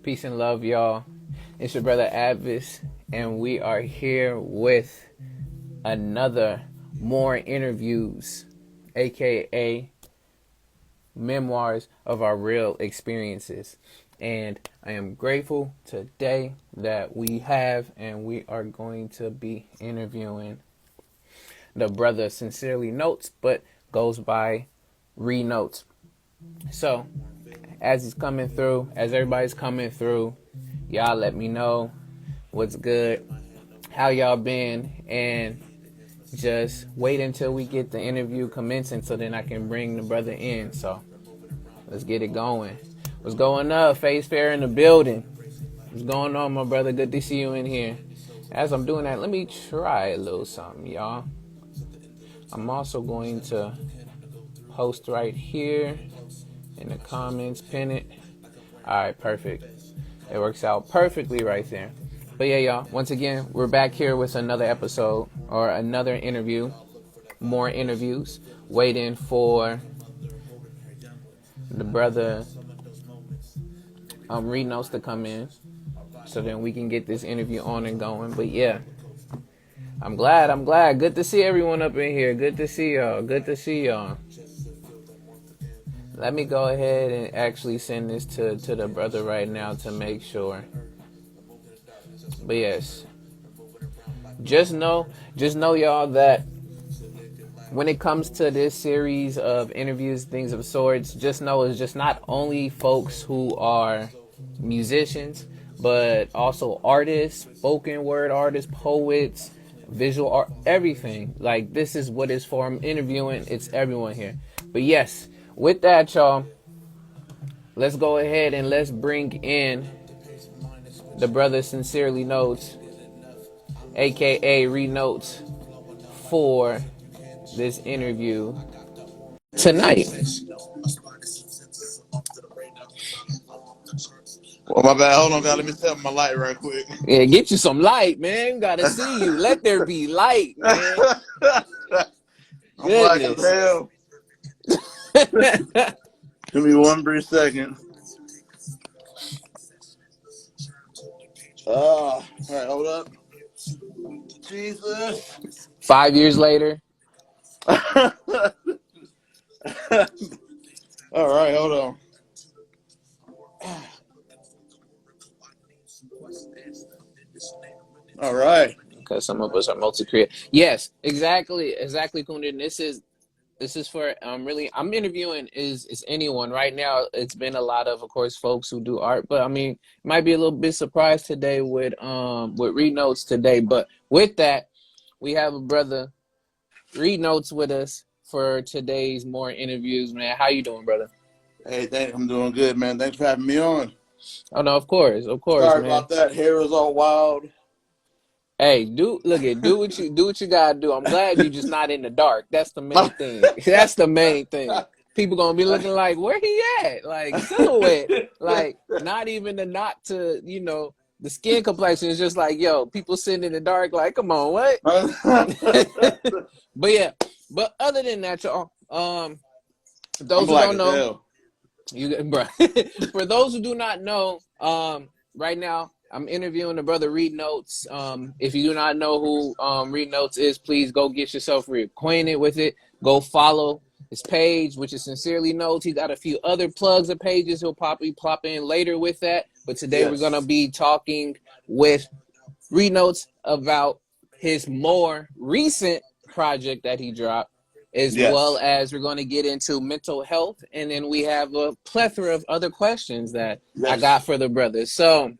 Peace and love, y'all. It's your brother A.D.V.I.S.S, and we are here with another more interviews, aka memoirs of our real experiences. And I am grateful today that we have and we are going to be interviewing the brother Sincerely Notes, but goes by Notes. So, as he's coming through, as everybody's coming through, y'all let me know what's good, how y'all been, and just wait until we get the interview commencing so then I can bring the brother in. So let's get it going. What's going up? Face Fair in the building. What's going on, my brother? Good to see you in here. As I'm doing that, let me try a little something, y'all. I'm also going to post right here in the comments, pin it. All right, perfect. It works out perfectly right there. But yeah, y'all, once again, we're back here with another episode or another interview, more interviews, waiting for the brother Read Notes to come in so then we can get this interview on and going. But yeah, I'm glad. Good to see everyone up in here. Good to see y'all. Let me go ahead and actually send this to the brother right now to make sure. But yes, just know y'all that when it comes to this series of interviews, things of sorts, just know it's just not only folks who are musicians, but also artists, spoken word artists, poets, visual art, everything. Like, this is what it's for. I'm interviewing, it's everyone here. But yes, with that, y'all, let's go ahead and let's bring in the brother Sincerely Notes, aka Read Notes, for this interview tonight. Well, my bad. Hold on, guys. Let me set my light right quick. Yeah, get you some light, man. Gotta see you. Let there be light, man. I'm black as Goodness. hell. Give me one brief second. All right, hold up. Jesus. 5 years later. All right, hold on. All right. Because some of us are multi-creative. Yes, exactly, Kundin. This is for really. I'm interviewing is anyone right now. It's been a lot of course, folks who do art, but I mean, might be a little bit surprised today with Read Notes today. But with that, we have a brother Read Notes with us for today's more interviews. Man, how you doing, brother? Hey, I'm doing good, man. Thanks for having me on. Oh no, of course, Sorry man. about that. Hair is all wild. Hey, do what you gotta do. I'm glad you're just not in the dark. That's the main thing. That's the main thing. People gonna be looking like, where he at? Like, silhouette. Like, not even the knot to, the skin complexion is just like, yo, people sitting in the dark like, come on, what? But yeah, but other than that, y'all, those who don't know, for those who do not know, right now I'm interviewing the brother Read Notes. If you do not know who Read Notes is, please go get yourself reacquainted with it. Go follow his page, which is Sincerely Notes. He got a few other plugs of pages he'll probably plop in later with that. But today we're gonna be talking with Read Notes about his more recent project that he dropped, as well as we're going to get into mental health, and then we have a plethora of other questions that I got for the brothers. So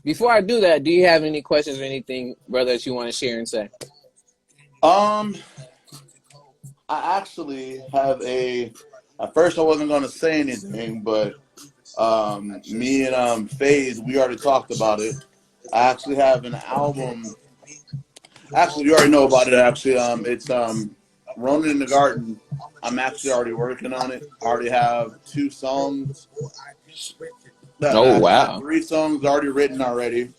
before I do that, do you have any questions or anything, brother, that you want to share and say? I actually have at first I wasn't going to say anything, but me and FaZe, we already talked about it. I actually have an album. Actually, you already know about it. Actually, it's Ronin in the Garden. I'm actually already working on it. I already have 2 songs. Oh, wow. 3 songs already written already.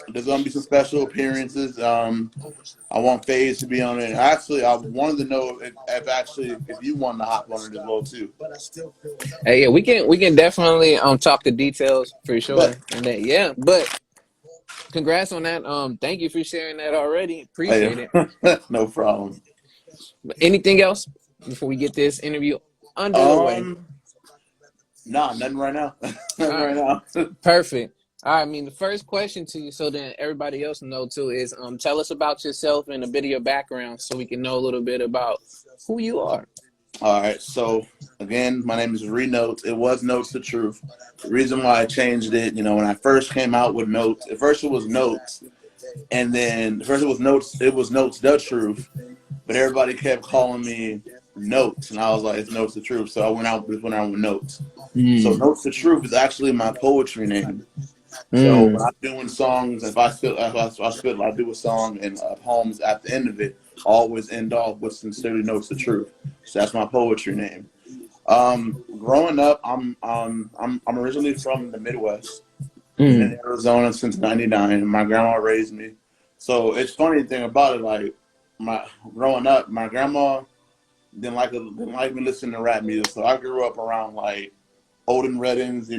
There's gonna be some special appearances. I want FaZe to be on it. Actually, I wanted to know if you want to hop on it as well too. Hey, yeah, we can definitely talk the details for sure. But And that, yeah, but congrats on that. Thank you for sharing that already. hey, Appreciate it. no problem. But anything else before we get this interview under the way? Um, nah, nothing right now. All Nothing right, right now. perfect. All right, I mean, the first question to you, so then everybody else know too, is tell us about yourself and a bit of your background, so we can know a little bit about who you are. All right. So again, my name is Notes. It was Notes the Truth. The reason why I changed it, when I first came out with Notes, at first it was Notes, and then at first it was Notes. It was Notes the Truth, but everybody kept calling me Notes, and I was like, it's Notes the Truth. So I went out with Notes. So Mm, Notes the Truth is actually my poetry name. So when mm, I'm doing songs, if I do a song and poems at the end of it, always end off with sincerely Notes the Truth. So that's my poetry name. Growing up, I'm originally from the Midwest. Been in mm, Arizona since '99. My grandma raised me. So it's funny thing about it, like my growing up, my grandma didn't like me listening to rap music. So I grew up around like Olden Reddings,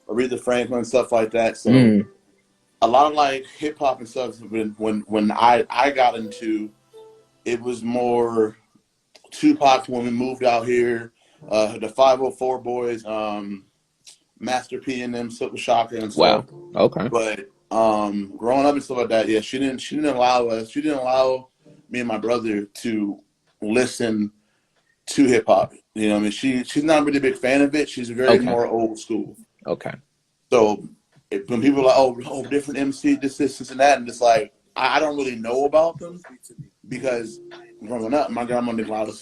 Aretha Franklin, stuff like that. So mm. a lot of like hip hop and stuff. When I got into it was more Tupac when we moved out here, the 504 boys, Master P and them, Silk Shocker and stuff. Wow. Okay. But growing up and stuff like that, yeah, she didn't allow me and my brother to listen to hip hop. You know, what I mean, she's not really a big fan of it. She's very Okay. more old school. Okay. So when people are like, oh, different MC, this, and that, and it's like I don't really know about them because growing up, my grandma didn't allow us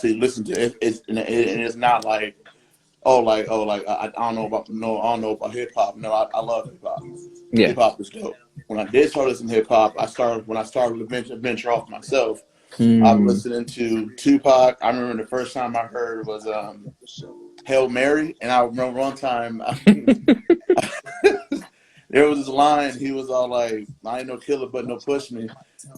to listen to it. It's not like I don't know about hip hop. No, I love hip hop. Yeah. Hip hop is dope. When I did start listening to hip hop, when I started to venture off myself. I was Mm. listening to Tupac. I remember the first time I heard was Hail Mary, and I remember one time there was this line. He was all like, "I ain't no killer, but no push me."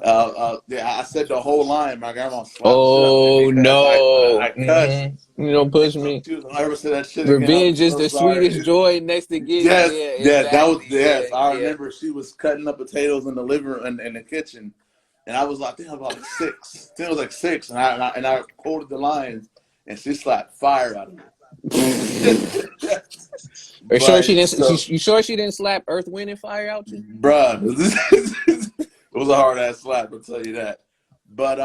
Yeah, I said the whole line. My grandma slapped the shit out of me Oh because no. I cussed. You don't push me. She was like, "I ever say that shit again, I'll be Revenge is so the sweetest sorry." joy next to getting. Yes, Yeah, yes, that was exactly. Yeah, yes. I yeah. remember she was cutting up potatoes in the living room in the kitchen, and I was like, I think I was like six. I think I was like six, and I quoted the lines, and she slapped fire out of me. Are sure she But didn't? so, You sure she didn't slap Earth, Wind, and Fire out you? bruh, it was a hard ass slap. I'll tell you that. But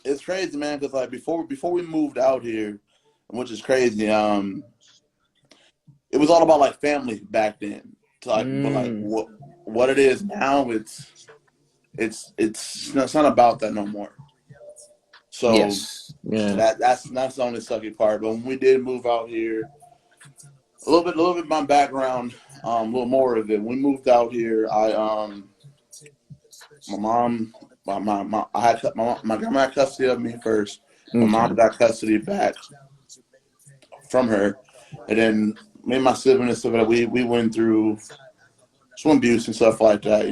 it's crazy, man, because like before we moved out here, which is crazy. It was all about like family back then. So, like, but like Mm. what it is now, it's not about that no more. So Yes. Yeah. that's the only sucky part. But when we did move out here, a little bit my background, a little more of it. When we moved out here, my mom, I had my grandma had custody of me first. My Okay. mom got custody back from her, and then me and my siblings and stuff like that, we went through some abuse and stuff like that.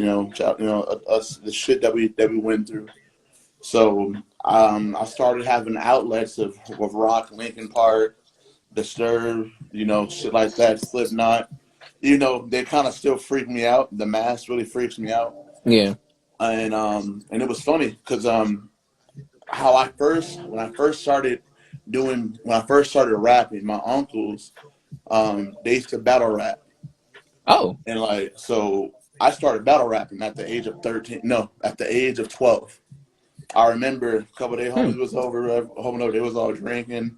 Us the shit that we went through. So I started having outlets of rock, Linkin Park, Disturbed, shit like that, Slipknot. They kind of still freak me out. The mask really freaks me out, Yeah. and it was funny because how when I first started rapping, my uncles they used to battle rap, Oh. and like so I started battle rapping at the age of 13. No, at the age of 12. I remember a couple of their Hmm. homies was over, they was all drinking,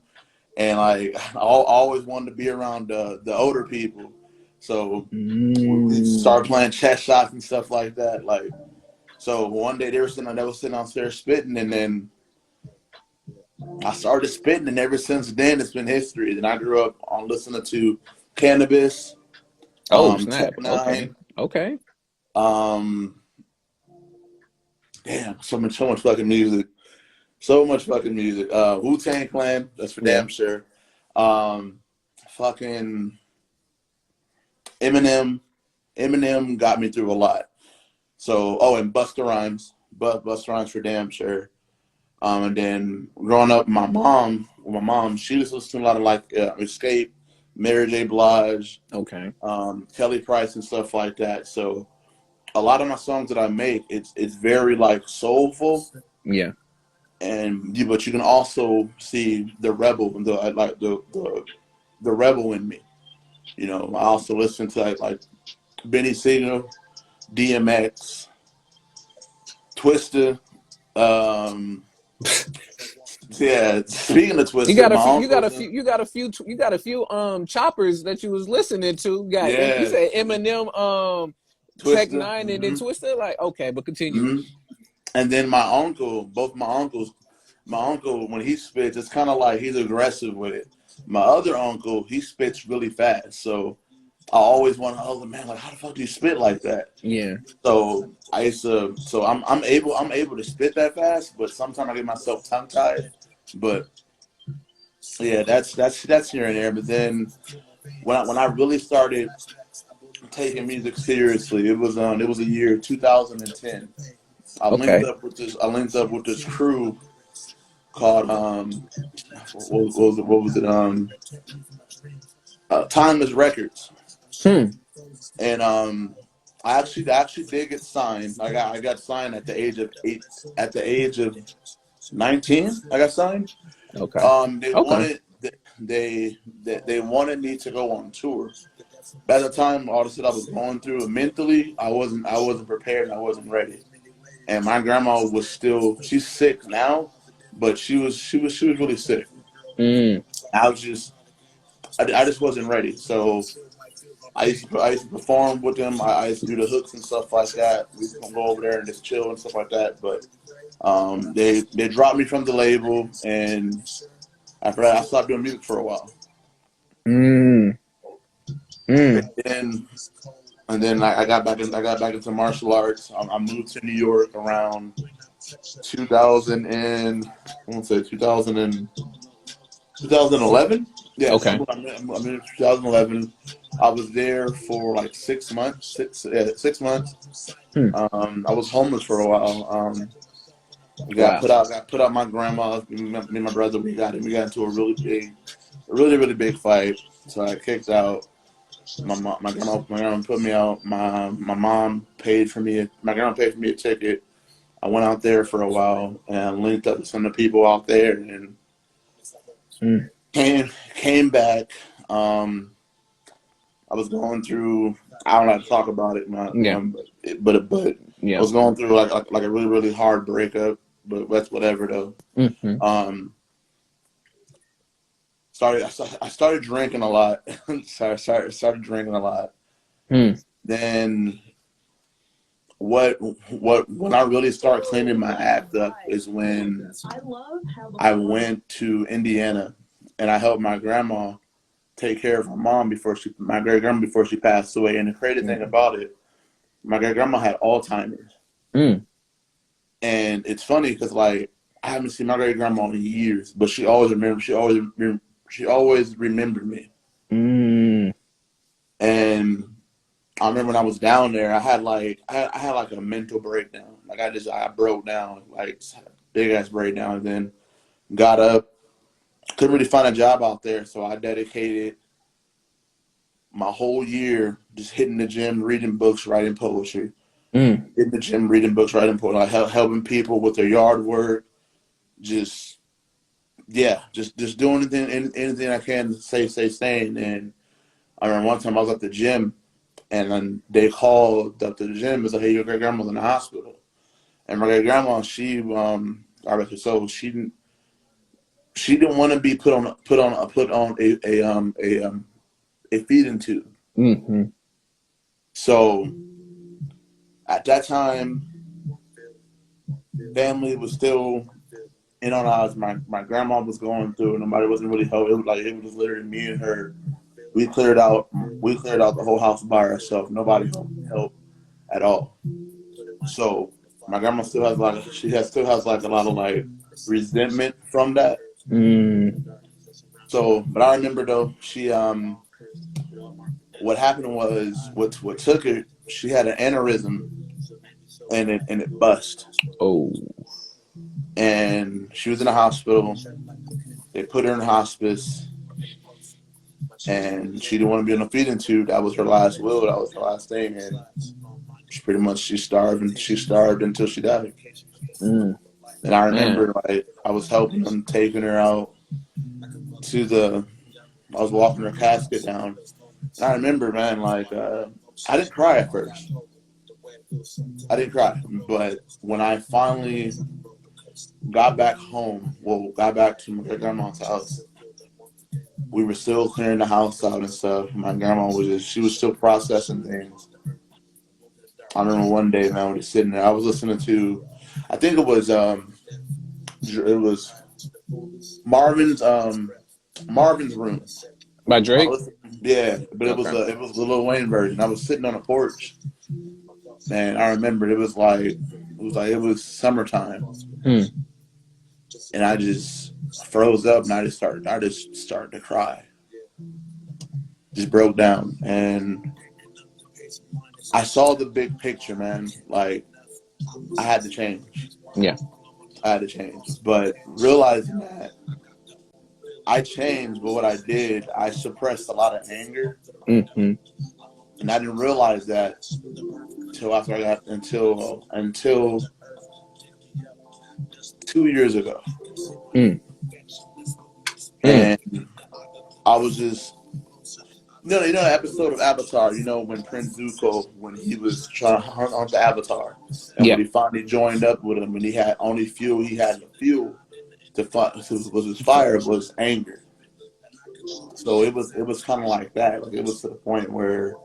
and like I always wanted to be around the older people. So we Mm. started playing chess shots and stuff like that. Like so, one day they were sitting downstairs spitting, and then I started spitting, and ever since then it's been history. Then I grew up on listening to Cannabis, Oh Tech snap. Okay. Nine, Okay. um, damn, so much fucking music. So much fucking music. Wu-Tang Clan, that's for Yeah. damn sure. Um, fucking Eminem. Eminem got me through a lot. So, oh, and Busta Rhymes, but Busta Rhymes for damn sure. And then growing up, my mom, she was listening to a lot of like Escape, Mary J. Blige, Okay. Kelly Price, and stuff like that. So a lot of my songs that I make, it's very like soulful, Yeah. but you can also see the rebel and the rebel in me. I also listen to like Benny Siegel, DMX, Twista. Um, yeah, speaking of You Twista, got a my few. You got a uncles, few. You got a few. You got a few. Choppers that you was listening to. You yeah, said Eminem, Tech Twista. Nine, and then Twister. Like, okay, but continue. Hmm And then my uncle, both my uncles, my uncle when he spits, it's kind of like he's aggressive with it. My other uncle, he spits really fast, so I always want to, oh man, like how the fuck do you spit like that? Yeah. So I used to, so I'm able to spit that fast, but sometimes I get myself tongue tied. But yeah, that's here and there. But then when I really started taking music seriously, it was a year 2010. Okay. I linked up with this crew called what was it Timeless Records, Hmm. and I actually did get signed. I got signed at the age of 8, at the age of 19. I got signed. Okay. They Okay. wanted they wanted me to go on tour. By the time all the shit I was going through mentally, I wasn't prepared and I wasn't ready. And my grandma was still, she's sick now, but she was really sick. Mm. I was just I just wasn't ready. So I used to perform with them. I used to do the hooks and stuff like that. We used to go over there and just chill and stuff like that. But they dropped me from the label, and after that, I stopped doing music for a while. Mm. And Mm. then I got back into martial arts. I moved to New York around 2000 and I want to say 2011. Yeah, Okay. I'm in 2011. I was there for like 6 months. 6 months. Hmm. I was homeless for a while. We got Wow. put out. Got put out. My grandma, me and my brother, we got into a really big fight. So I kicked out. My grandma put me out. My mom paid for me. My grandma paid for me a ticket. I went out there for a while and linked up with some of the people out there, and Mm. came back. Um, I was going through. I don't like to talk about it, Yeah. but I Yeah. was going through like a really hard breakup. But that's whatever though. Mm-hmm. Um, I started drinking a lot. Started drinking a lot. Hmm. Then what when I really started cleaning my act up is when I went to Indiana and I helped my grandma take care of her mom my great grandma before she passed away. And the crazy thing Mm. about it, my great grandma had Alzheimer's, Mm. and it's funny because like I haven't seen my great grandma in years, but she always remembered me. Mm. And I remember when I was down there, I had like a mental breakdown. Like I broke down, like big ass breakdown, and then got up. Couldn't really find a job out there, so I dedicated my whole year just hitting the gym, reading books, writing poetry. Mm. In the gym, reading books, writing poetry, like helping people with their yard work. Just yeah, just doing anything I can to stay sane. And I remember one time I was at the gym, and then they called up to the gym and said, "Hey, your great grandma's in the hospital." And my great grandma, I reckon so she didn't want to be put on a feeding tube. Mm-hmm. So at that time, family was still in on us. My grandma was going through. Nobody wasn't really helping. It was just literally me and her. We cleared out the whole house by ourselves. Nobody helped at all. So my grandma still has like a lot of like resentment from that. Mm. So, but I remember though, what happened was what took it. She had an aneurysm and it bust, Oh. and she was in the hospital. They put her in hospice, and she didn't want to be on a feeding tube. That was her last will. That was her last thing, and she pretty much she starved, and she starved until she died. Mm. And I Man. remember like I was helping them, taking her out to the. I was walking her casket down, and I remember, man, like I didn't cry at first. I didn't cry, but when I finally got back home, well, got back to my grandma's house, we were still clearing the house out and stuff. My grandma was she was still processing things. I remember one day, man, we were sitting there. I was listening to, I think it was Marvin's Room. By I Drake? was, yeah, but Okay. it was the Lil Wayne version. I was sitting on a porch, and I remember it was summertime, Hmm. and I just froze up, and I just started to cry, just broke down, and I saw the big picture, man. Like I had to change. Yeah. I had to change, but realizing that I changed, but what I did, I suppressed a lot of anger, Mm-hmm. and I didn't realize that until after I got until 2 years ago, Mm. Mm. and I was just you know the episode of Avatar. You know when Prince Zuko when he was trying to hunt on the Avatar, and when Yeah. he finally joined up with him, and he had only fuel he had to fuel to fight was his fire was anger. So it was kind of like that. Like it was to the point where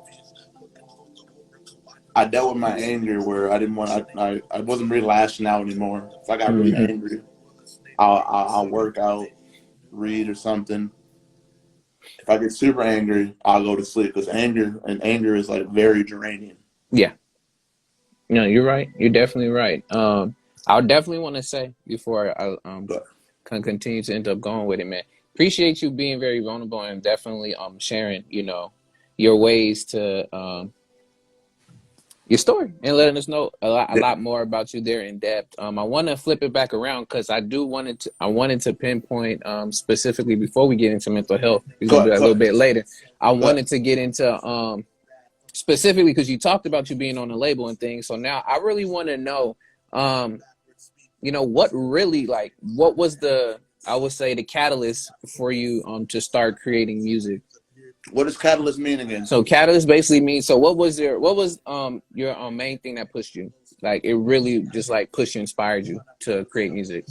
I dealt with my anger where I didn't want I wasn't really lashing out anymore. If I got really Mm-hmm. angry, I'll work out, read or something. If I get super angry, I'll go to sleep because anger is like very draining. Yeah. No, you're right. You're definitely right. I would definitely want to say before I But can continue to end up going with it, man. Appreciate you being very vulnerable and definitely sharing, your ways to your story and letting us know a yeah, lot more about you there in depth. I want to flip it back around because I wanted to pinpoint specifically before we get into mental health. It's gonna be a go little bit later. I ahead. wanted to get into specifically because you talked about you being on a label and things. So now I really want to know, um, what really what was the I would say the catalyst for you to start creating music. What does catalyst mean again? So catalyst basically means so what was your main thing that pushed you? Like it really just like pushed you, inspired you to create music.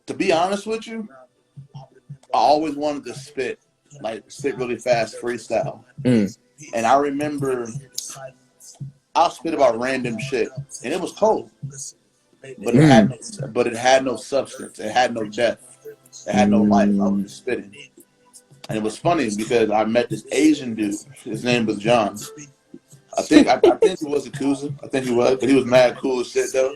To be honest with you, I always wanted to spit really fast, freestyle. Mm. And I remember I'll spit about random shit, and it was cold, Mm. but it had no substance. It had no depth. It had no life. I was Mm. just spitting, and it was funny because I met this Asian dude. His name was John. I think he was a Yakuza. I think he was, but he was mad cool as shit though.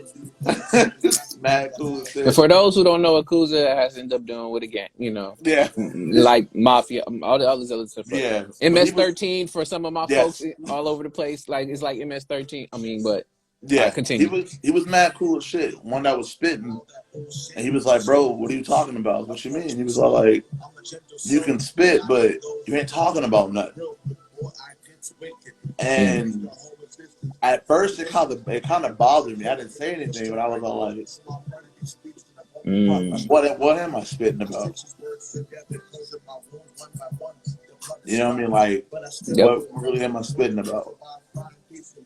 Mad cool as And shit. for those who don't know what Kuza has ended up doing with again, Yeah, like Mafia, all the others other stuff. But yeah. But he was MS-13 for some of my folks yes, all over the place. Like it's like MS-13. I mean, but I yeah. continue. He was mad cool as shit. One that was spitting, and he was like, "Bro, what are you talking about? What you mean?" He was all like, "You can spit, but you ain't talking about nothing." Mm. And at first, it kind of bothered me. I didn't say anything, but I was all like, Mm. what am I spitting about? You know what I mean? Like, Yep. what really am I spitting about?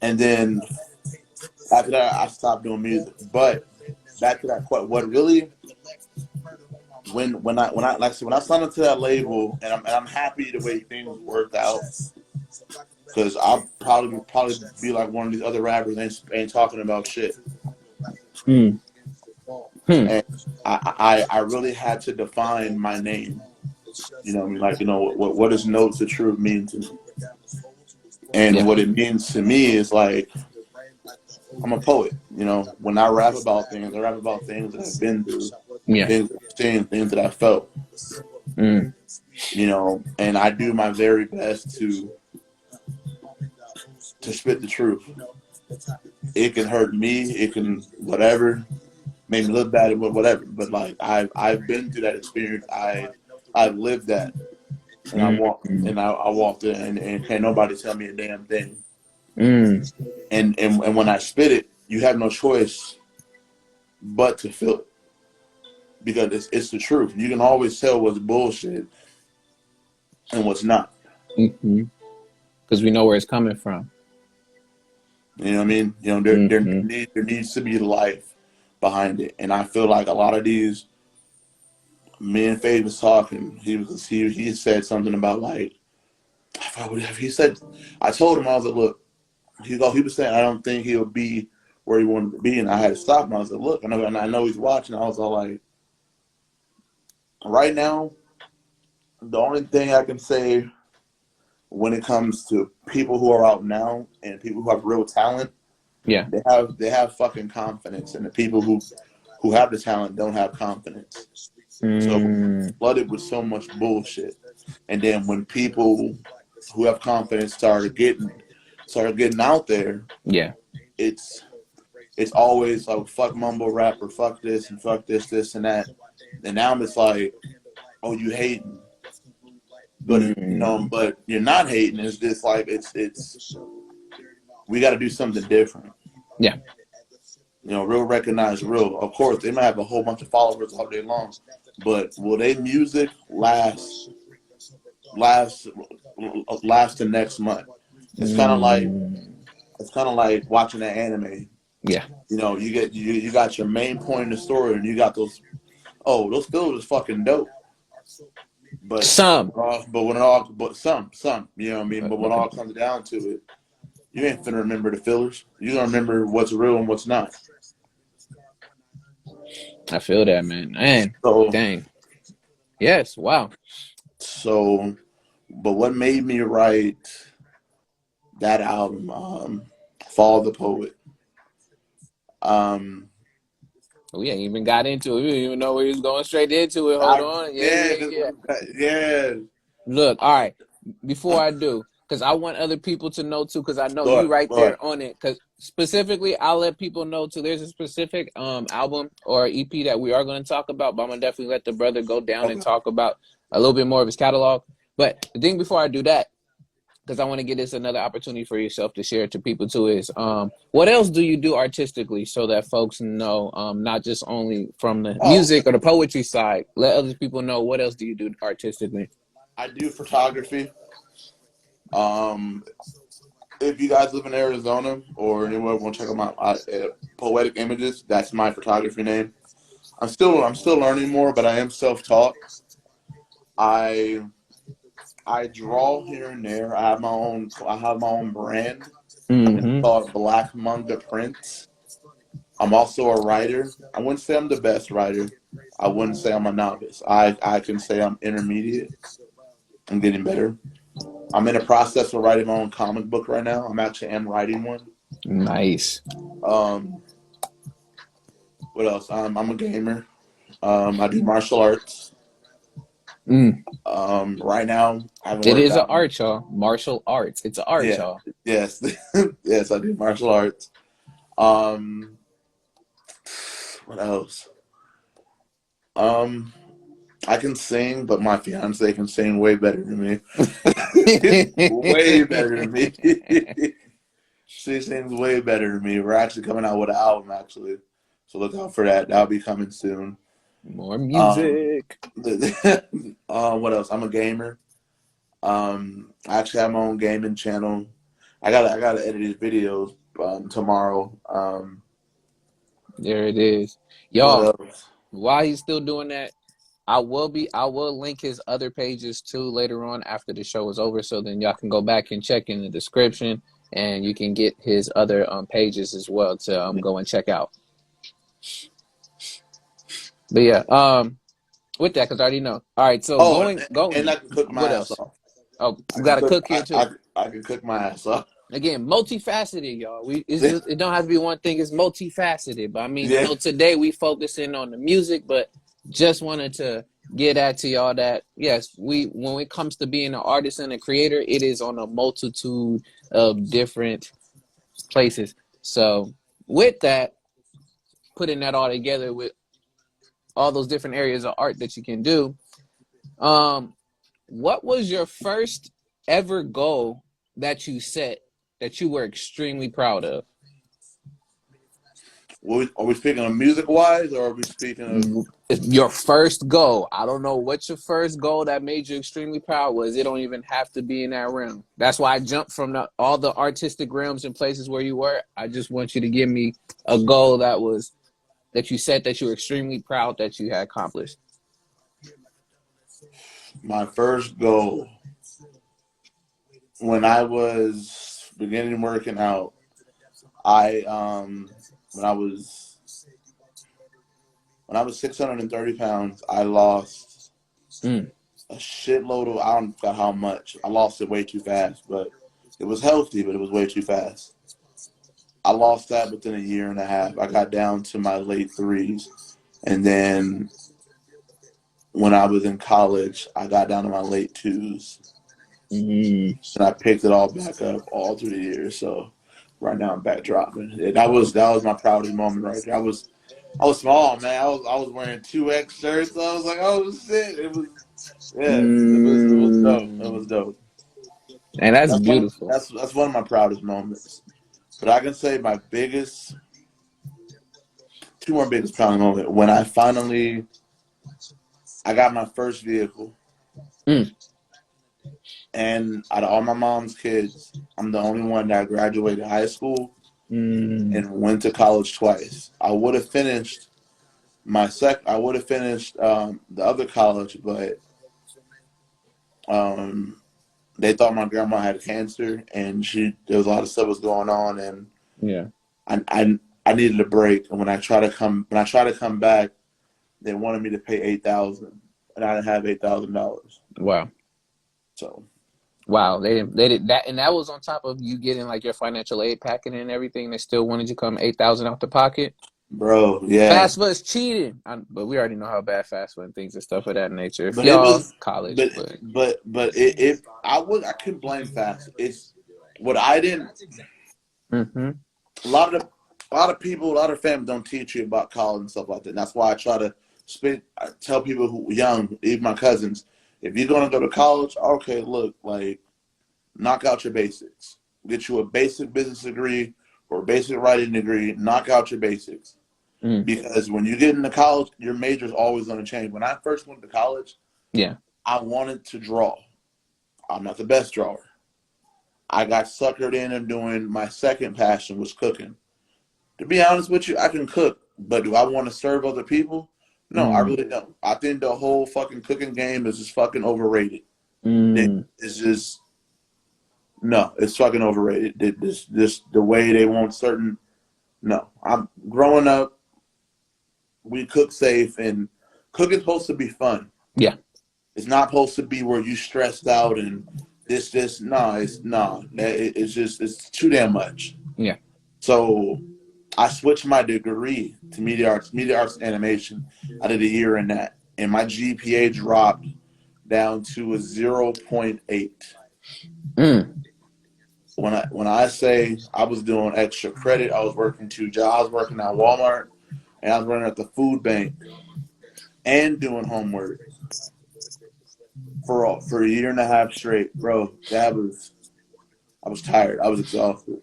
And then after that, I stopped doing music. But back to that question, what really when I like I said, when I signed up to that label, and I'm happy the way things worked out because I'll probably be like one of these other rappers ain't talking about shit. Mm. Hmm. And I really had to define my name. You know what I mean? Like, what does Notes the Truth mean to me? And Yeah. what it means to me is like, I'm a poet. When I rap about things, I rap about things that I've been through, Yeah. things that I've seen, things that I felt, Mm. and I do my very best to to spit the truth. It can hurt me. It can whatever. Make me look bad, but whatever. But like I've been through that experience. I've lived that, and I walked it, and can't nobody tell me a damn thing. And when I spit it, you have no choice but to feel it because it's the truth. You can always tell what's bullshit and what's not. Because we know where it's coming from. You know what I mean? You know, there needs to be life behind it, and I feel like a lot of these. Me and Faye was talking. He said something about like I forgot what he said. I told him I was like, look. He was saying I don't think he'll be where he wanted to be, and I had to stop him. I was like, look, I know he's watching. I was all like, right now, the only thing I can say when it comes to people who are out now and people who have real talent, they have fucking confidence, and the people who have the talent don't have confidence. So flooded with so much bullshit, and then when people who have confidence started getting out there, it's always like fuck mumble rap or fuck this and fuck this and that, and now it's like, oh, you hating, but you know, but you're not hating. It's just like it's we got to do something different. You know, real recognize real. Of course, they might have a whole bunch of followers all day long, but will their music last the next month? It's kind of like watching an anime. You know, you got your main point in the story, and you got those fillers is fucking dope. But some, you know what I mean. But when it all comes down to it, you ain't finna remember the fillers. You gonna remember what's real and what's not. I feel that, man. So, dang. Yes. Wow. So, but what made me write that album, Fall the Poet? We ain't even got into it. We didn't even know where he was going straight into it. Hold on. Yeah. Look, all right. Before I do, because I want other people to know too, because I know you right there on it. Because specifically, I'll let people know too. There's a specific album or EP that we are going to talk about, but I'm going to definitely let the brother go down and talk about a little bit more of his catalog. But the thing before I do that, because I want to give this another opportunity for yourself to share it to people too, is what else do you do artistically so that folks know, not just only from the music or the poetry side, let other people know what else do you do artistically? I do photography. If you guys live in Arizona or anyone want to check out my Poetic Images, that's my photography name. I'm still learning more, but I am self-taught. I draw here and there. I have my own brand. It's called Black Manga Prints. I'm also a writer. I wouldn't say I'm the best writer. I wouldn't say I'm a novice. I can say I'm intermediate. I'm getting better. I'm in the process of writing my own comic book right now. I'm writing one. Nice. What else? I'm a gamer. I do martial arts. Right now, it is an art, y'all. Martial arts. It's an art, y'all. Yes, yes, I do martial arts. What else? I can sing, but my fiance can sing way better than me. Way better than me. She sings way better than me. We're actually coming out with an album, actually. So look out for that. That'll be coming soon. More music. What else? I'm a gamer. I actually have my own gaming channel. I gotta edit these videos tomorrow. There it is. Y'all, while he's still doing that, I will link his other pages too later on after the show is over, so then y'all can go back and check in the description and you can get his other pages as well to go and check out. But yeah, with that, because I already know. All right, so going. And I can cook my ass off. Oh, you got to cook here too. I can cook my ass off. Again, multifaceted, y'all. It don't have to be one thing. It's multifaceted. But I mean, you know, today we focusing on the music, but just wanted to get at to y'all that yes, when it comes to being an artist and a creator, it is on a multitude of different places. So with that, putting that all together with all those different areas of art that you can do, um, what was your first ever goal that you set that you were extremely proud of? Are we speaking of music wise, or are we speaking of? Your first goal. I don't know what your first goal that made you extremely proud was. It don't even have to be in that realm. That's why I jumped from all the artistic realms and places where you were. I just want you to give me a goal that you said that you were extremely proud that you had accomplished. My first goal when I was beginning working out, I when I was 630 pounds, I lost Mm. a shitload of, I don't know how much. I lost it way too fast, but it was healthy, but it was way too fast. I lost that within a year and a half. I got down to my late threes. And then when I was in college, I got down to my late twos. Mm. And I picked it all back up all through the years. So right now I'm back dropping. That was my proudest moment right there. I was small, man. I was wearing 2X shirts. I was like, oh shit. It was dope. It Mm. was dope. And that's That's one of, beautiful. that's one of my proudest moments. But I can say my biggest, two more biggest proud moment when I got my first vehicle, Mm. and out of all my mom's kids, I'm the only one that graduated high school Mm. and went to college twice. I would have finished the other college, but um, they thought my grandma had cancer, and there was a lot of stuff was going on, and Yeah. I needed a break. And when I try to come back, they wanted me to pay 8,000, and I didn't have $8,000. Wow. So, Wow. They did that, and that was on top of you getting like your financial aid packet and everything. They still wanted you to come 8,000 out the pocket. bro, yeah, FAFSA is cheating. But we already know how bad FAFSA and things and stuff of that nature. If but it y'all was, college, but but I couldn't blame fast. It's what I didn't. mm-hmm. A lot of people, a lot of families don't teach you about college and stuff like that. And that's why I try to tell people who young, even my cousins, if you're gonna go to college, okay, look, like knock out your basics, get you a basic business degree or a basic writing degree, knock out your basics. Mm. Because when you get into college, your major is always going to change. When I first went to college, Yeah. I wanted to draw. I'm not the best drawer. I got suckered in and doing my second passion was cooking. To be honest with you, I can cook, but do I want to serve other people? No, I Mm. really don't. I think the whole fucking cooking game is just fucking overrated. Mm. It's just no, it's fucking overrated. This the way they want certain. No, I'm growing up. We cook safe, and cooking's supposed to be fun. Yeah. It's not supposed to be where you stressed out and this. No, it's no. It's just it's too damn much. Yeah. So I switched my degree to media arts and animation. I did a year in that, and my GPA dropped down to a 0.8. Mm. When I say I was doing extra credit, I was working 2 jobs. I was working at Walmart, and I was running at the food bank and doing homework for a year and a half straight, bro. I was tired. I was exhausted.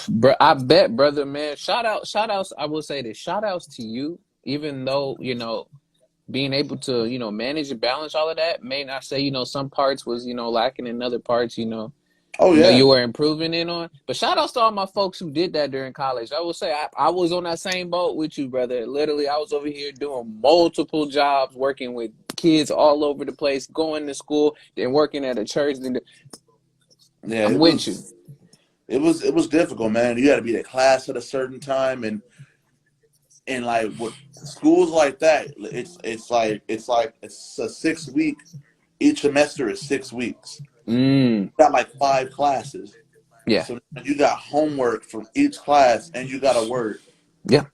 Bro, I bet, brother, man. Shout outs. I will say this. Shout outs to you, even though being able to manage and balance all of that may not say some parts was lacking in other parts. Oh yeah, You were improving in on. But shout outs to all my folks who did that during college. I will say I was on that same boat with you, brother. Literally, I was over here doing multiple jobs, working with kids all over the place, going to school, then working at a church. Then yeah. I'm with you. It was difficult, man. You had to be at class at a certain time, and like what schools like that. It's a 6 week. Each semester is 6 weeks. Mm, You got like 5 classes, yeah, so you got homework from each class, and you got to work, yeah.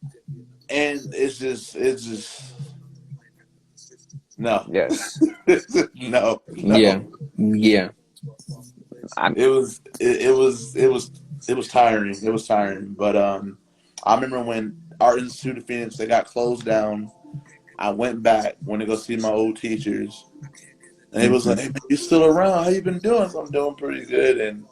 and it's just No. Yes. No, Yeah. no. Yeah. I. It was tiring. It was tiring. But I remember when Art Institute of Phoenix they got closed down. I went back when to go see my old teachers, and it was like, Mhm. "Hey, man, you still around? How you been doing?" So I'm doing pretty good, and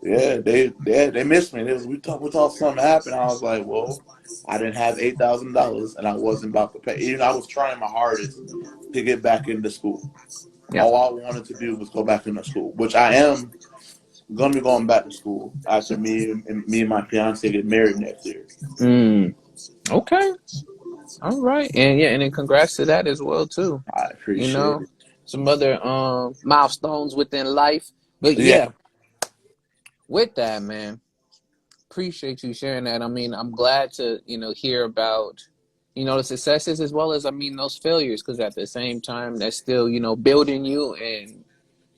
yeah, they missed me. We thought something happened. I was like, well, I didn't have $8,000, and I wasn't about to pay. Even I was trying my hardest to get back into school. Yeah. All I wanted to do was go back into school, which I am gonna be going back to school after me and my fiance get married next year. Mm. Okay. All right. And yeah, and then congrats to that as well too. I You appreciate know, it. some other milestones within life. But Yeah. yeah, with that, man, appreciate you sharing that. I mean, I'm glad to, hear about, the successes as well as, I mean, those failures, because at the same time, that's still, building you and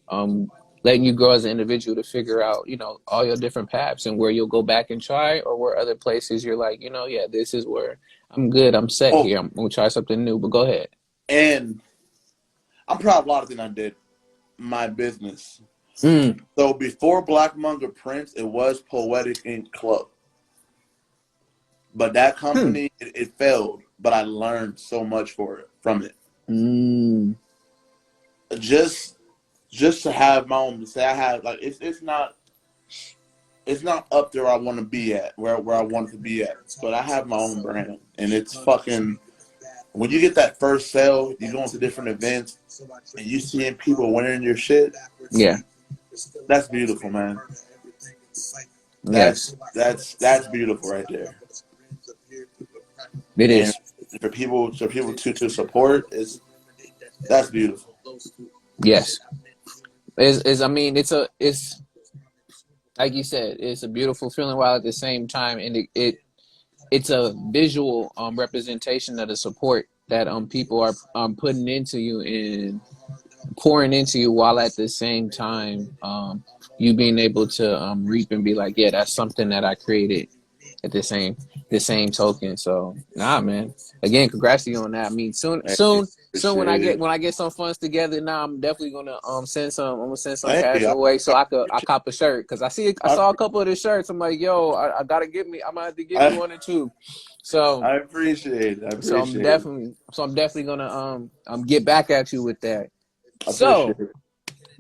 um, letting you grow as an individual to figure out, all your different paths and where you'll go back and try, or where other places you're like, yeah, this is where I'm good. I'm set Oh, here. I'm going to try something new, but go ahead. and I'm proud of a lot of things I did. My business. Mm. So before Black Manga Prince, it was Poetic Ink Club. But that Hmm. company, it failed. But I learned so much from it. Mm. Just just to have my own, say I have like it's not up there where I want to be at, where I want to be at. But I have my own brand, and it's fucking. When you get that first sale, you go into different events, and you seeing people wearing your shit. Yeah. That's beautiful, man. Yes. That's beautiful right there. It And is. for people to support is that's beautiful. Yes. Is I mean, it's like you said, it's a beautiful feeling while at the same time, and it's a visual representation of the support that people are putting into you and pouring into you, while at the same time you being able to reap and be like, yeah, that's something that I created at the same token. So nah, man. Again, congrats to you on that. I mean, soon, Hey, soon, soon when I appreciate get it. when I get some funds together, now I'm definitely gonna send some. I'm gonna send some Hey, cash away so I appreciate, cop a shirt, because I I, saw a couple of the shirts. I'm like, yo, I gotta get me. I'm gonna have to get me I, one or two. So I appreciate it. I so I'm appreciate it. definitely so I'm definitely gonna get back at you with that. I appreciate So it.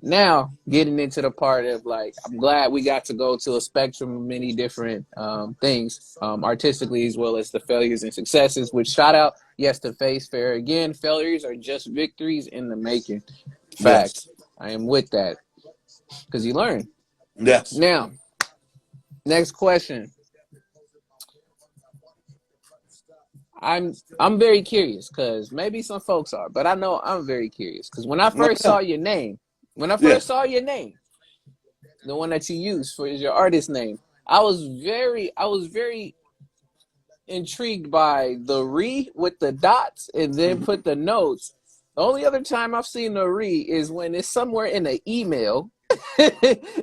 now getting into the part of, like, I'm glad we got to go to a spectrum of many different things, artistically, as well as the failures and successes, which shout out, yes, to Face Fair. Again, failures are just victories in the making. Yes. Facts. I am with that, because you learn. Yes. Now, next question. I'm very curious, because maybe some folks are, but I know I'm very curious, because when I No, first yeah. saw your name, when I Yeah. first saw your name, the one that you use for your artist name, I was very intrigued by the re with the dots and then Mhm. put the notes. The only other time I've seen the re is when it's somewhere in an email and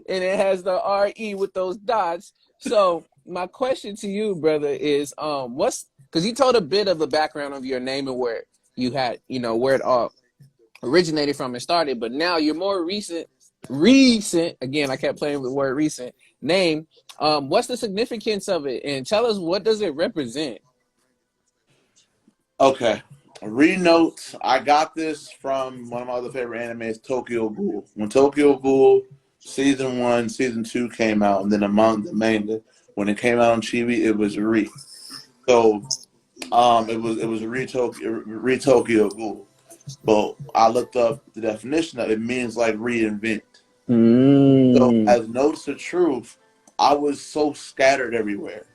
it has the RE with those dots. So my question to you, brother, is what's, because you told a bit of the background of your name and where you had, where it all originated from and started, but now your more recent, again, I kept playing with the word recent, name. What's the significance of it, and tell us, what does it represent? Okay. Read notes. I got this from one of my other favorite animes, Tokyo Ghoul. When Tokyo Ghoul season one, season two came out, and then among the manga, when it came out on Chibi, it was Re. So it was Re Tokyo Ghoul. But I looked up the definition of it. It means like reinvent. So Mm, as notes of truth, I was so scattered everywhere.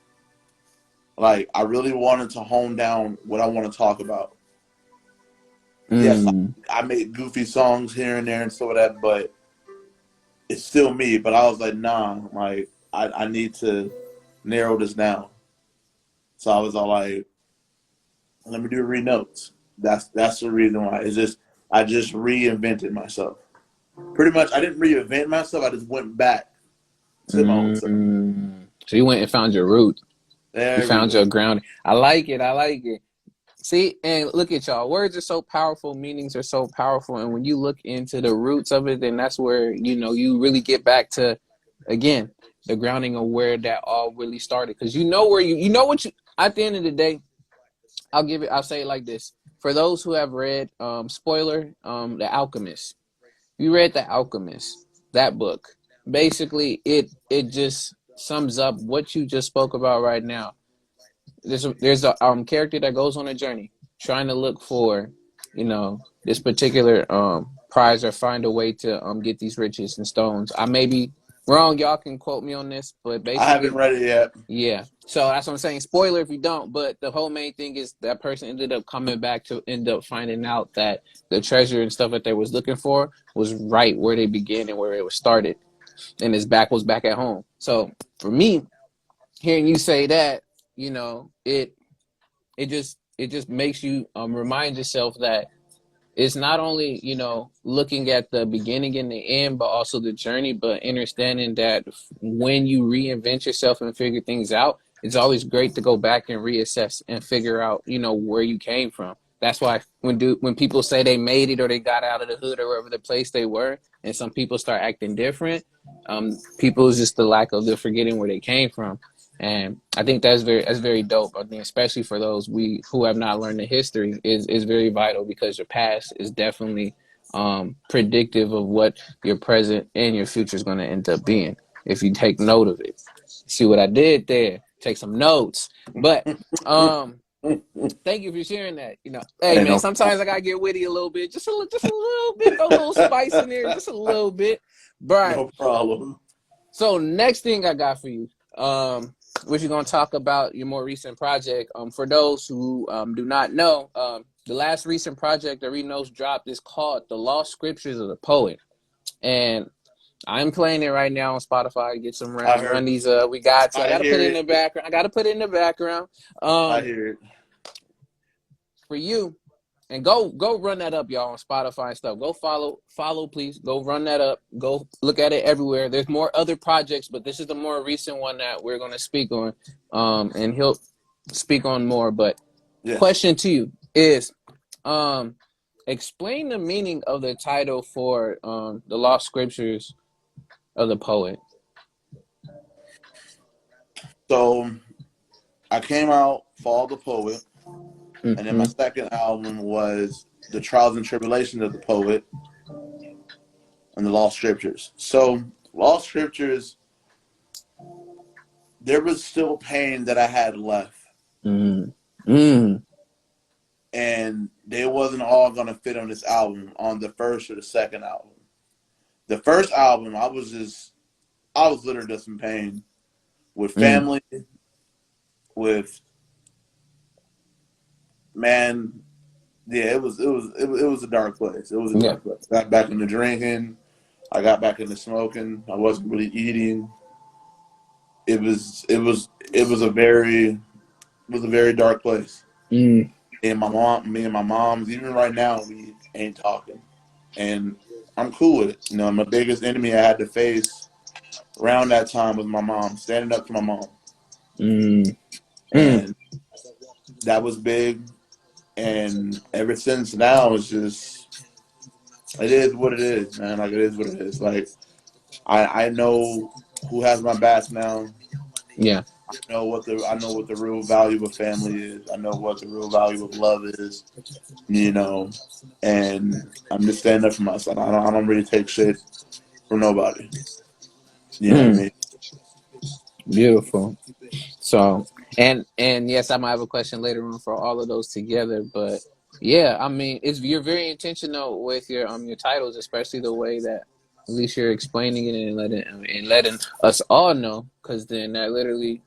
Like I really wanted to hone down what I want to talk about. Yes, mm, I made goofy songs here and there and stuff like that, but it's still me. But I was like, nah, like I need to narrow this down. So I was all like, let me do read notes. That's the reason why. It's just I just reinvented myself. Pretty much, I didn't reinvent myself. I just went back to my own self. mm. So you went and found your root. You There we found go. your ground. I like it. I like it. See, and look at y'all. Words are so powerful, meanings are so powerful, and when you look into the roots of it, then that's where you really get back to, again, the grounding of where that all really started. Because you know where you know what you. At the end of the day, I'll say it like this: for those who have read, spoiler, The Alchemist. You read The Alchemist, that book. Basically, it just sums up what you just spoke about right now. There's a character that goes on a journey trying to look for, this particular prize or find a way to get these riches and stones. I may be wrong, y'all can quote me on this, but I haven't basically, read it yet. yeah. So that's what I'm saying. Spoiler if you don't, but the whole main thing is that person ended up coming back to end up finding out that the treasure and stuff that they was looking for was right where they began and where it was started, and his back was back at home. So for me, hearing you say that, it just makes you remind yourself that it's not only looking at the beginning and the end, but also the journey, but understanding that when you reinvent yourself and figure things out, it's always great to go back and reassess and figure out where you came from. That's why when people say they made it or they got out of the hood or wherever the place they were, and some people start acting different, people's just the lack of the forgetting where they came from. And I think that's very dope. I think especially for those who have not learned the history is very vital, because your past is definitely predictive of what your present and your future is going to end up being if you take note of it. See what I did there? Take some notes. But thank you for sharing that. Hey Ain't man, no sometimes I gotta get witty a little bit, just a little bit, throw a little spice in there, just a little bit. Brian, no problem. so next thing I got for you, which you're gonna talk about your more recent project. For those who do not know, the last recent project that Renos dropped is called "The Lost Scriptures of the Poet," and I'm playing it right now on Spotify. Get some I run heard. these. We got to. I I gotta put hear it in it. the background. I gotta put it in the background. I Um, hear it. for you. And go run that up, y'all, on Spotify and stuff. Go follow, please. Go run that up. Go look at it everywhere. There's more other projects, but this is the more recent one that we're gonna speak on. And he'll speak on more. But Yes. question to you is, explain the meaning of the title for the Lost Scriptures of the Poet. So I came out Fall the Poet, and then my Mm-hmm. second album was The Trials and Tribulations of the Poet and the Lost Scriptures. So Lost Scriptures, there was still pain that I had left, Mm. Mm. and they wasn't all gonna fit on this album, on the first or the second album. The first album, I was literally just in pain with Mm. family, with man. Yeah, it was a dark place. It was a Yeah. dark place. I got back into drinking. I got back into smoking. I wasn't really eating. It was a very dark place. Mm. Me and my mom's, even right now, we ain't talking, and I'm cool with it. My biggest enemy I had to face around that time was my mom. Standing up to my mom, Mm. Mm. and that was big. And ever since now, it is what it is, man. Like, it is what it is. Like, I know who has my back now. Yeah. I know what the real value of family is. I know what the real value of love is. You know, and I'm just standing up for myself. I don't really take shit from nobody. You know what I Mm. mean? Beautiful. So, and yes, I might have a question later on for all of those together, but yeah, I mean, you're very intentional with your titles, especially the way that at least you're explaining it and letting us all know, because then that literally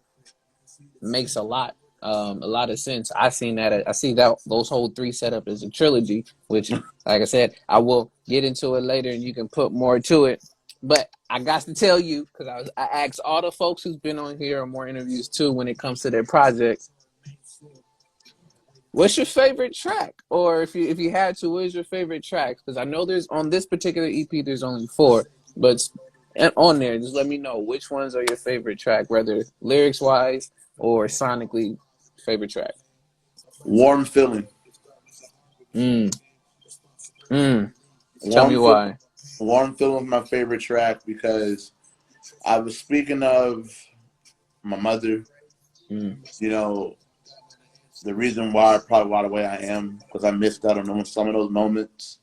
makes a lot of sense. I see that those whole three set up as a trilogy, which, like I said, I will get into it later, and you can put more to it. But I got to tell you, because I asked all the folks who's been on here or more interviews too, when it comes to their projects, what's your favorite track? Or if you had to, what is your favorite track? Because I know there's on this particular EP there's only four, but on there, just let me know which ones are your favorite track, whether lyrics wise or sonically favorite track. Warm feeling. Mm. Mm. Tell me Warm feeling. why. Warm feeling is my favorite track because I was speaking of my mother. Mm. You know, the reason why probably why the way I am because I missed out on some of those moments.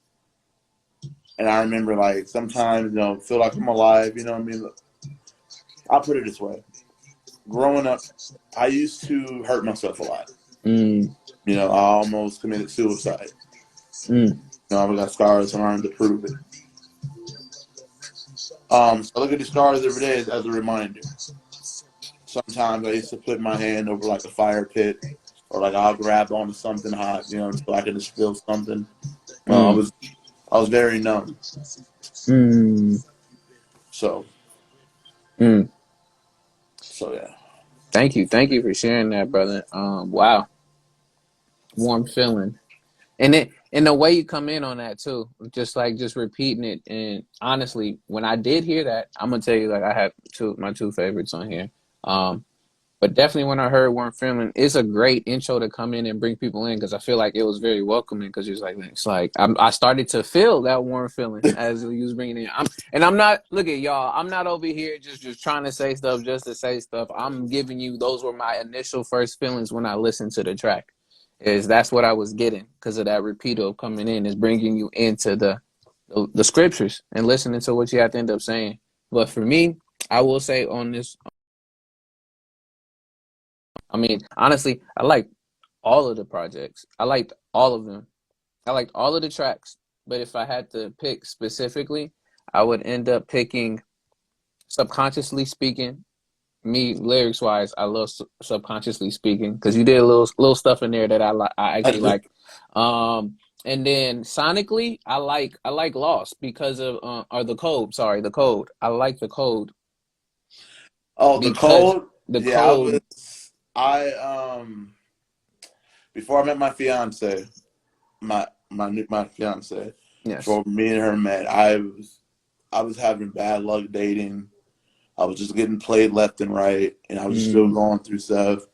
And I remember like sometimes feel like I'm alive. You know what I mean? I'll put it this way: growing up, I used to hurt myself a lot. Mm. I almost committed suicide. Mm. I've got scars and arms to prove it. So I look at these scars every day as a reminder. Sometimes I used to put my hand over like a fire pit, or like I'll grab onto something hot, so I can just feel something. I Mm. was very numb. Mm. So Mm. yeah. Thank you for sharing that, brother. Wow, warm feeling. And it and the way you come in on that too, just repeating it. And honestly, when I did hear that, I'm gonna tell you, like, I have my two favorites on here. Um, but definitely when I heard "Warm Feeling," it's a great intro to come in and bring people in because I feel like it was very welcoming because it's like I started to feel that warm feeling as you was bringing it in. I'm not, look at y'all. I'm not over here just trying to say stuff just to say stuff. I'm giving you, those were my initial first feelings when I listened to the track. Is that's what I was getting because of that repeat of coming in, is bringing you into the scriptures and listening to what you have to end up saying. But for me, I will say on this, I mean, honestly, I like all of the projects. I liked all of them. I liked all of the tracks. But if I had to pick specifically, I would end up picking Subconsciously Speaking. Me, lyrics wise, I love Subconsciously Speaking because you did a little stuff in there that I I actually do. like. And then sonically, I like Lost because of or the Code. Sorry, the Code. I like the Code Oh, the because cold. the Yeah, Code. I before I met my fiance, my fiance, Yes. before me and her met, I was having bad luck dating. I was just getting played left and right, and I was just still Mm, going through stuff.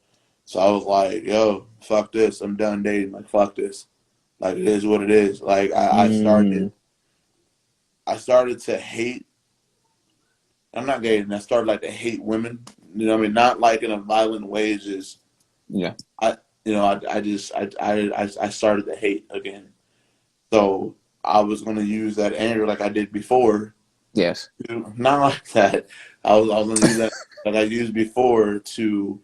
So I was like, "Yo, fuck this! I'm done dating. Like, fuck this. Like, it is what it is." Like, mm, I started to hate. I'm not gay, and I started like to hate women. You know what I mean? Not like in a violent way. Just yeah. I, I just I started to hate again. So I was gonna use that anger like I did before. Yes. Not like that. I was gonna use that like I used before to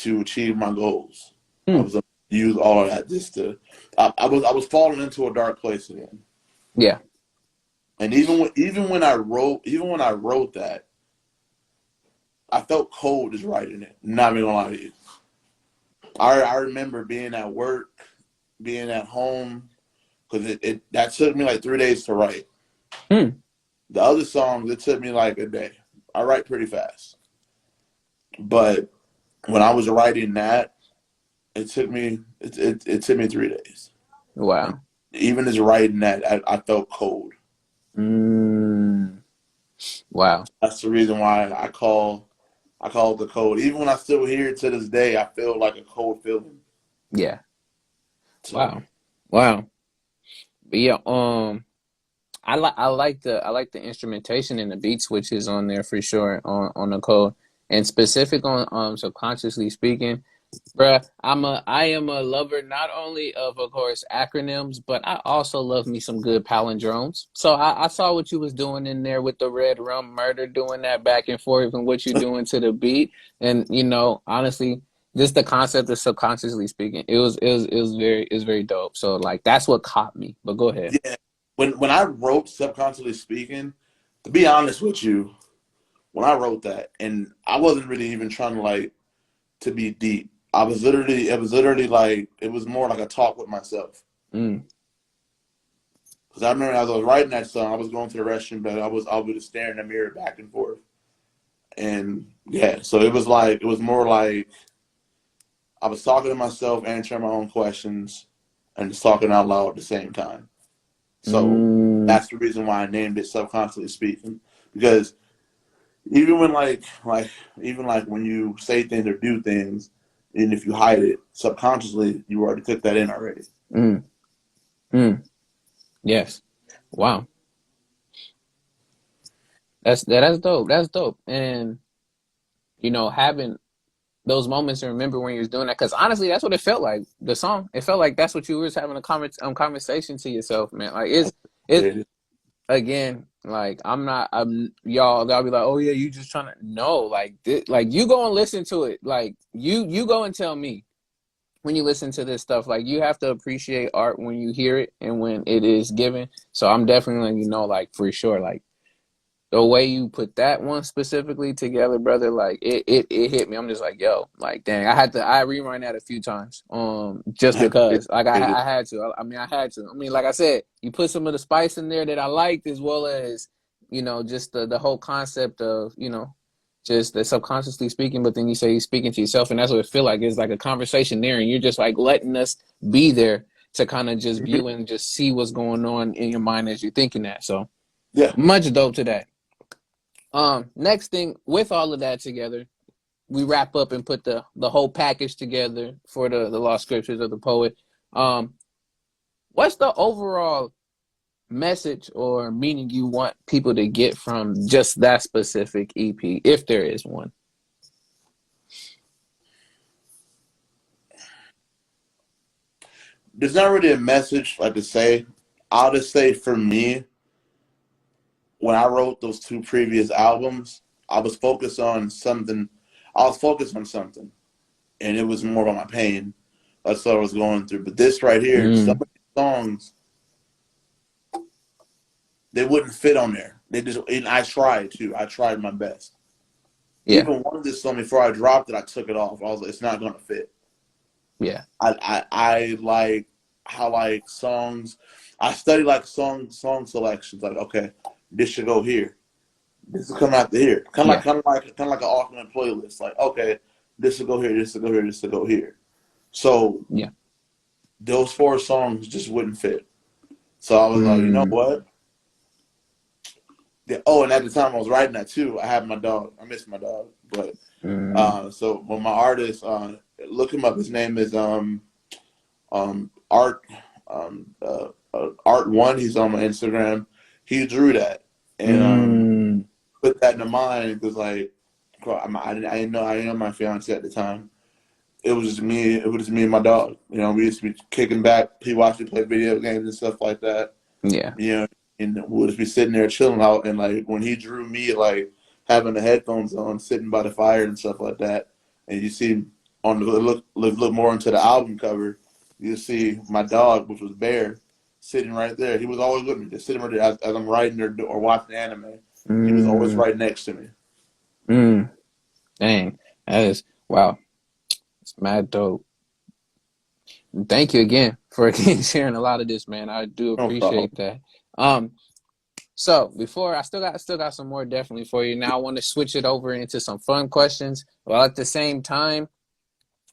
achieve my goals. I Hmm. was gonna use all of that just to. I was falling into a dark place again. Yeah. And even when I wrote that, I felt cold just writing it. Not even gonna lie to you. I remember being at work, being at home, because it that took me like 3 days to write. Hmm. The other songs it took me like a day. I write pretty fast, but when I was writing that, it took me 3 days. And Wow. even as writing that, I felt cold. Mm, wow. That's the reason why I call it the cold. Even when I still hear it to this day, I feel like a cold feeling. Yeah. So Wow. Wow. But yeah, I like the instrumentation and the beat switches on there for sure on the code. And specific on Subconsciously Speaking, bruh, I am a lover not only of course acronyms, but I also love me some good palindromes. So I saw what you was doing in there with the Red Rum Murder, doing that back and forth and what you're doing to the beat. And honestly, just the concept of Subconsciously Speaking, it was very dope. So like that's what caught me. But go ahead. yeah, when I wrote subconsciously speaking, to be honest with you, when I wrote that, and I wasn't really even trying to like to be deep. It was literally like it was more like a talk with myself. Mm, Because I remember as I was writing that song, I was going to the restroom, but I was just staring in the mirror back and forth. And yeah, so it was more like I was talking to myself, answering my own questions, and just talking out loud at the same time. So mm, that's the reason why I named it subconsciously speaking. Because even when even like when you say things or do things, And if you hide it subconsciously, you already took that in already. Mm, mm, yes. Wow. That's dope. That's dope. And having those moments and remember when you was doing that, because honestly, that's what it felt like. The song, it felt like that's what you was having a conversation to yourself, man. Like it's again, like I'm y'all be like, oh yeah, you just trying to no, like like you go and listen to it, like you go and tell me when you listen to this stuff, like you have to appreciate art when you hear it and when it is given. So I'm definitely letting like for sure, like the way you put that one specifically together, brother, like it hit me. I'm just like, yo, like dang, I rewind that a few times, just because like I had to. I mean, I had to. I mean, like I said, you put some of the spice in there that I liked, as well as just the whole concept of just the subconsciously speaking. But then you say you're speaking to yourself, and that's what it feel like. It's like a conversation there, and you're just like letting us be there to kind of just view and just see what's going on in your mind as you're thinking that. So Yeah. much dope to that. Next thing, with all of that together, we wrap up and put the whole package together for the lost scriptures of the poet. Um, what's the overall message or meaning you want people to get from just that specific EP, if there is one? There's not really a message like to say. I'll just say for me, when I wrote those two previous albums, I was focused on something. I was focused on something, and it was more about my pain. That's what I was going through. But this right here, some Mm, of these songs, they wouldn't fit on there. They just, and I tried too. I tried my best. yeah, Even one of this song before I dropped it, I took it off. I was like, it's not going to fit. yeah, I like how like songs. I study like song selections. Like, okay, this should go here. This will come after here. yeah, Kind of like an alternate playlist. Like, okay, this will go here. This will go here. This will go here. So yeah. those four songs just wouldn't fit. So I was like, you know Mm, what? Oh, and at the time I was writing that too. I had my dog. I miss my dog. But mm, so when my artist, look him up. His name is Art Art One. He's on my Instagram. He drew that and mm, put that in mind because like I didn't know my fiance at the time. It was just me. It was just me and my dog. We used to be kicking back. He watched me play video games and stuff like that. yeah. You know, and we'll just be sitting there chilling out. And like when he drew me, like having the headphones on, sitting by the fire and stuff like that. And you see on the look more into the album cover, you see my dog, which was Bear, sitting right there. He was always with me, just sitting right there as I'm writing or watching anime. He was always Mm, right next to me. mm. Dang, that is wow. It's mad dope. Thank you again for again sharing a lot of this, man. I do No problem. appreciate that. Um, so before I still got some more definitely for you. Now I want to switch it over into some fun questions. While at the same time,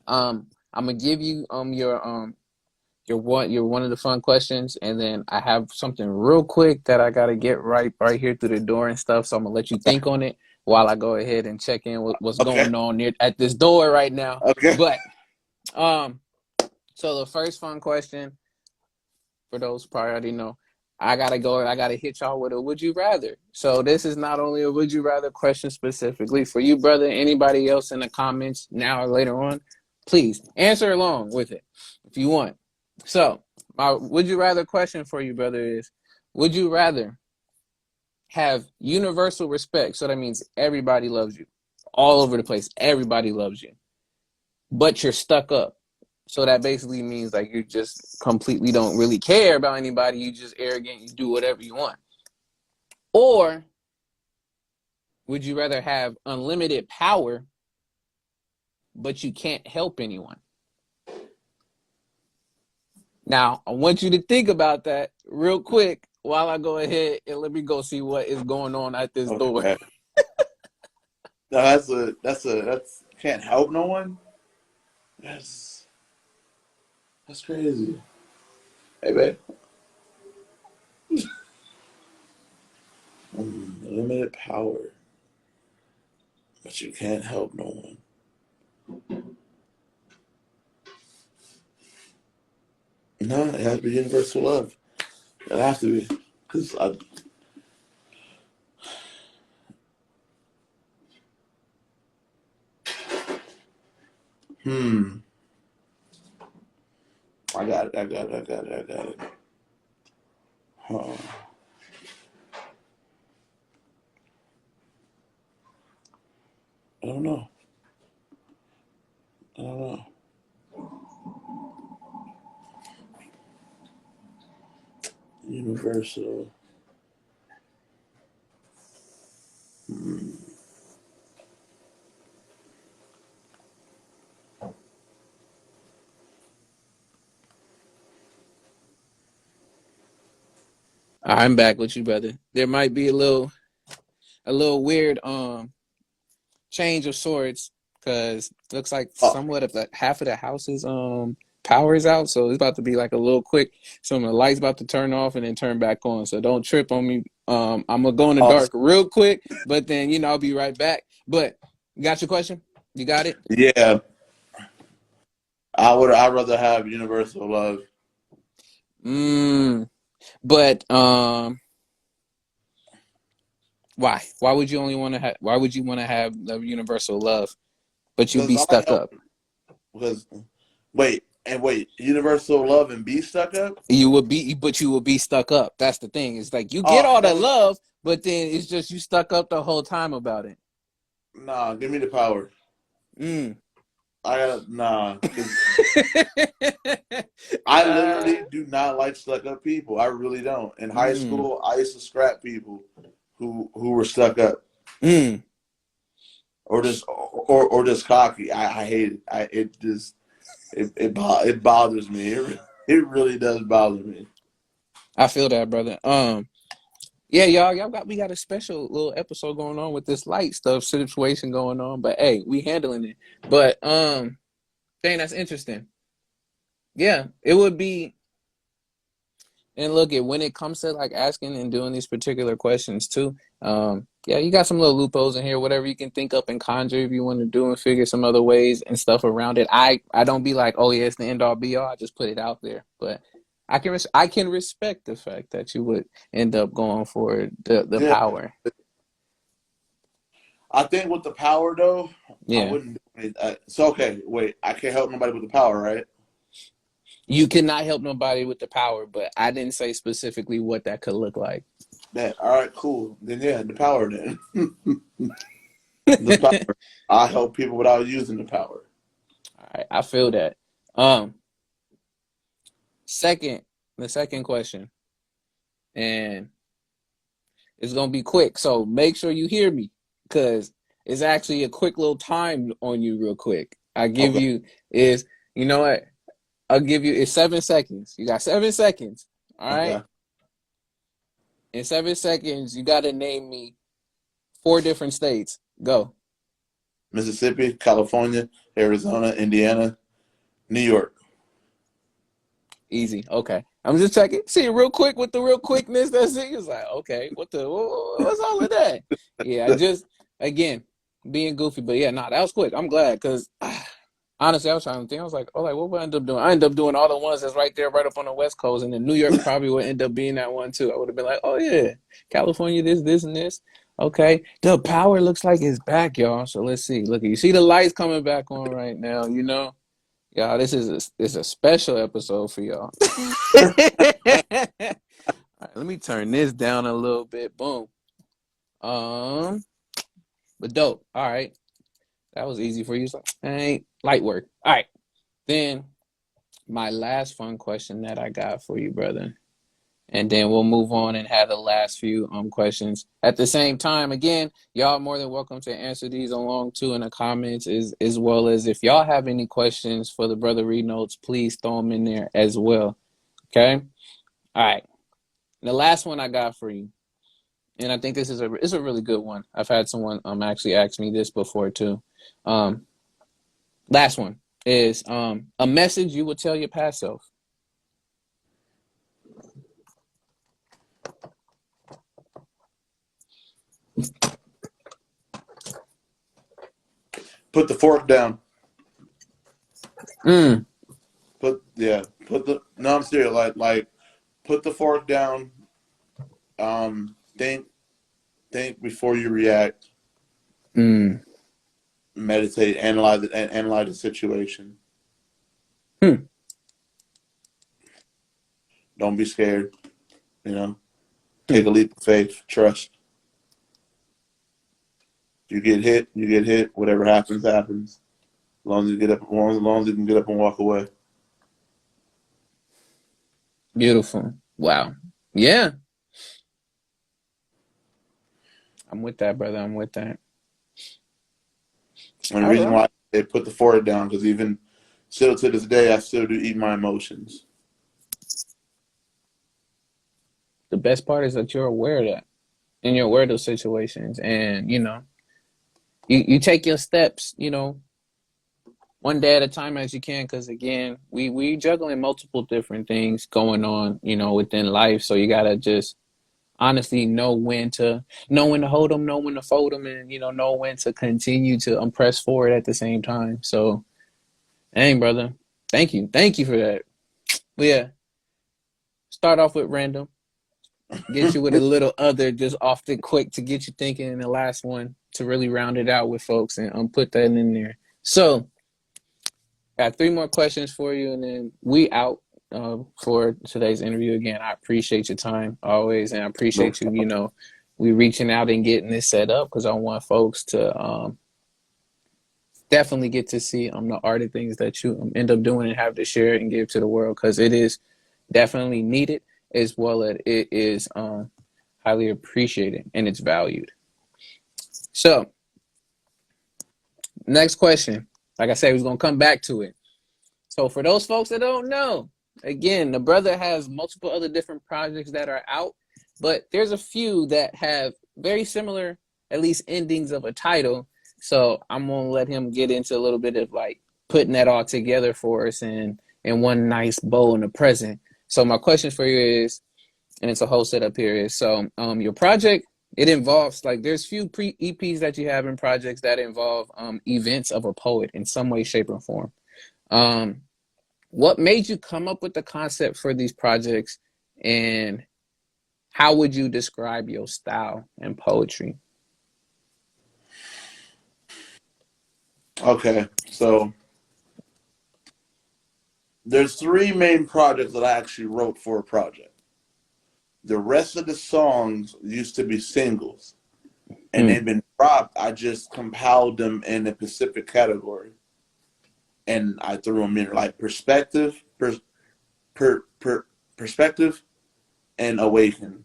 I'm gonna give you your one of the fun questions, and then I have something real quick that I gotta get right here through the door and stuff. So I'm gonna let you think on it while I go ahead and check in with what's Okay. going on near at this door right now. Okay. But um, so the first fun question for those who probably already know, I gotta go and I gotta hit y'all with a would you rather. So this is not only a would you rather question specifically for you, brother, anybody else in the comments now or later on, please answer along with it if you want. So my would you rather question for you, brother, is would you rather have universal respect? So that means everybody loves you. All over the place, everybody loves you. But you're stuck up. So that basically means like you just completely don't really care about anybody. You just arrogant. You do whatever you want. Or would you rather have unlimited power, but you can't help anyone? Now, I want you to think about that real quick while I go ahead and let me go see what is going on at this door. Okay. No, that's can't help no one. That's that's crazy. Hey, babe. Limited power, but you can't help no one. No, it has to be universal love. It has to be. Because I got it. I got it. I got it. I got it. Oh, I don't know. I don't know. Universal. I'm back with you, brother. There might be a little weird change of sorts because looks like Oh, somewhat of the half of the house's power is out, so it's about to be like a little quick. Some of the lights about to turn off and then turn back on. So don't trip on me. I'm gonna go in the oh, dark real quick, but then I'll be right back. But you got your question? You got it? yeah. I'd rather have universal love. But why? Why would you only want to have? Why would you want to have the universal love, but you Because be I like stuck help. up? Because wait, universal love and be stuck up? But you will be stuck up. That's the thing. It's like you get Oh all the hell love, but then it's just you stuck up the whole time about it. nah. Give me the power. Mm. I gotta nah. Because I literally do not like stuck up people. I really don't. In high mm. school, I used to scrap people who were stuck up Mm. or just cocky. I hate it. It bothers me. It really does bother me. I feel that, brother. Yeah, y'all we got a special little episode going on with this light stuff situation going on, but hey, we handling it. But dang, that's interesting. Yeah, it would be. And look, at when it comes to like asking and doing these particular questions too, yeah, you got some little loopholes in here. Whatever you can think up and conjure if you want to do and figure some other ways and stuff around it. I don't be like, oh yeah, it's the end all be all. I just put it out there, but I can respect the fact that you would end up going for the Yeah, power. I think with the power though, I Yeah, wouldn't. So okay, wait. I can't help nobody with the power, right? you cannot help nobody with the power, but I didn't say specifically what that could look like. That all right, cool. Then yeah, the power then. The All power. I help people without using the power. right, I feel that. Um, second, the second question, and it's gonna be quick. So make sure you hear me, because it's actually a quick little time on you, real quick. I give Okay. you is you know what? I'll give you it's 7 seconds. You got 7 seconds. All right. Okay. In 7 seconds, you got to name me 4 different states. Go. Mississippi, California, Arizona, Indiana, New York. Easy. Okay. I'm just checking. See, real quick with the real quickness. That's it. It's like, okay, what's all of that? Yeah, I just again being goofy, but yeah, that was quick. I'm glad because honestly, I was trying to think. I was like, oh, like what would I end up doing? I end up doing all the ones that's right there, right up on the West Coast, and then New York probably would end up being that one too. I would have been like, oh yeah, California, this, and this. Okay, the power looks like it's back, y'all. So let's see. Look, you see the lights coming back on right now. Y'all, this is a special episode for y'all. All right, let me turn this down a little bit. Boom. Um, but dope. All right, that was easy for you. So, ain't light work. All right, then my last fun question that I got for you, brother, and then we'll move on and have the last few questions. At the same time, again, y'all are more than welcome to answer these along too in the comments, as well as if y'all have any questions for the brother read notes, please throw them in there as well. Okay. All right. The last one I got for you, and I think this is a really good one. I've had someone actually ask me this before too. Um, last one is a message you would tell your past self. Put the fork down. Mm. Put I'm serious. Like, put the fork down. Think before you react. Mm. Meditate, analyze the situation. Hmm. Don't be scared. You know, Hmm. take a leap of faith. Trust. You get hit. You get hit. Whatever happens, happens. As long as you get up, as long as you can get up and walk away. Beautiful. Wow. Yeah. I'm with that, brother. I'm with that. And the All reason right. why they put the fork down, because even still to this day, I still do eat my emotions. The best part is that you're aware of that and you're aware of those situations. And, you take your steps, one day at a time as you can. Because, again, we juggling multiple different things going on, within life. So you got to just honestly know when to hold them, know when to fold them, and, know when to continue to press forward at the same time. So, dang, brother. Thank you. Thank you for that. But yeah, start off with random. Get you with a little other just off the quick to get you thinking, and the last one to really round it out with folks and put that in there. So, got three more questions for you, and then we out for today's interview. Again, I appreciate your time always, and I appreciate you, we reaching out and getting this set up because I want folks to definitely get to see the art of things that you end up doing and have to share and give to the world, because it is definitely needed, as well as it is highly appreciated and it's valued. So, next question. Like I said, we're going to come back to it. So, for those folks that don't know, again, the brother has multiple other different projects that are out, but there's a few that have very similar, at least, endings of a title. So, I'm going to let him get into a little bit of like putting that all together for us in one nice bow in the present. So, my question for you is, and it's a whole setup here, is so your project, it involves, like, there's few pre EPs that you have in projects that involve events of a poet in some way, shape, or form. Um, what made you come up with the concept for these projects, and how would you describe your style and poetry? Okay, so there's three main projects that I actually wrote for a project. The rest of the songs used to be singles, and Hmm. they've been dropped. I just compiled them in a specific category, and I threw them in like perspective, and awaken.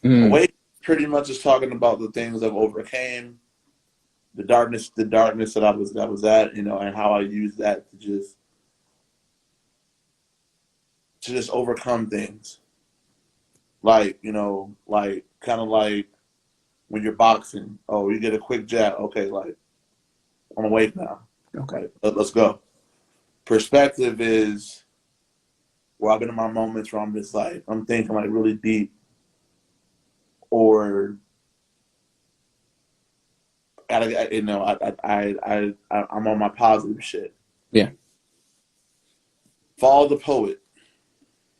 Hmm. Awaken pretty much is talking about the things I've overcame, the darkness that was at, and how I used that to just overcome things. Like, like kind of like when you're boxing. Oh, you get a quick jab. Okay, like I'm awake now. Okay. Like let's go. Perspective is where I've been in my moments where I'm just like I'm thinking like really deep, or I'm on my positive shit. Yeah. Follow the poet.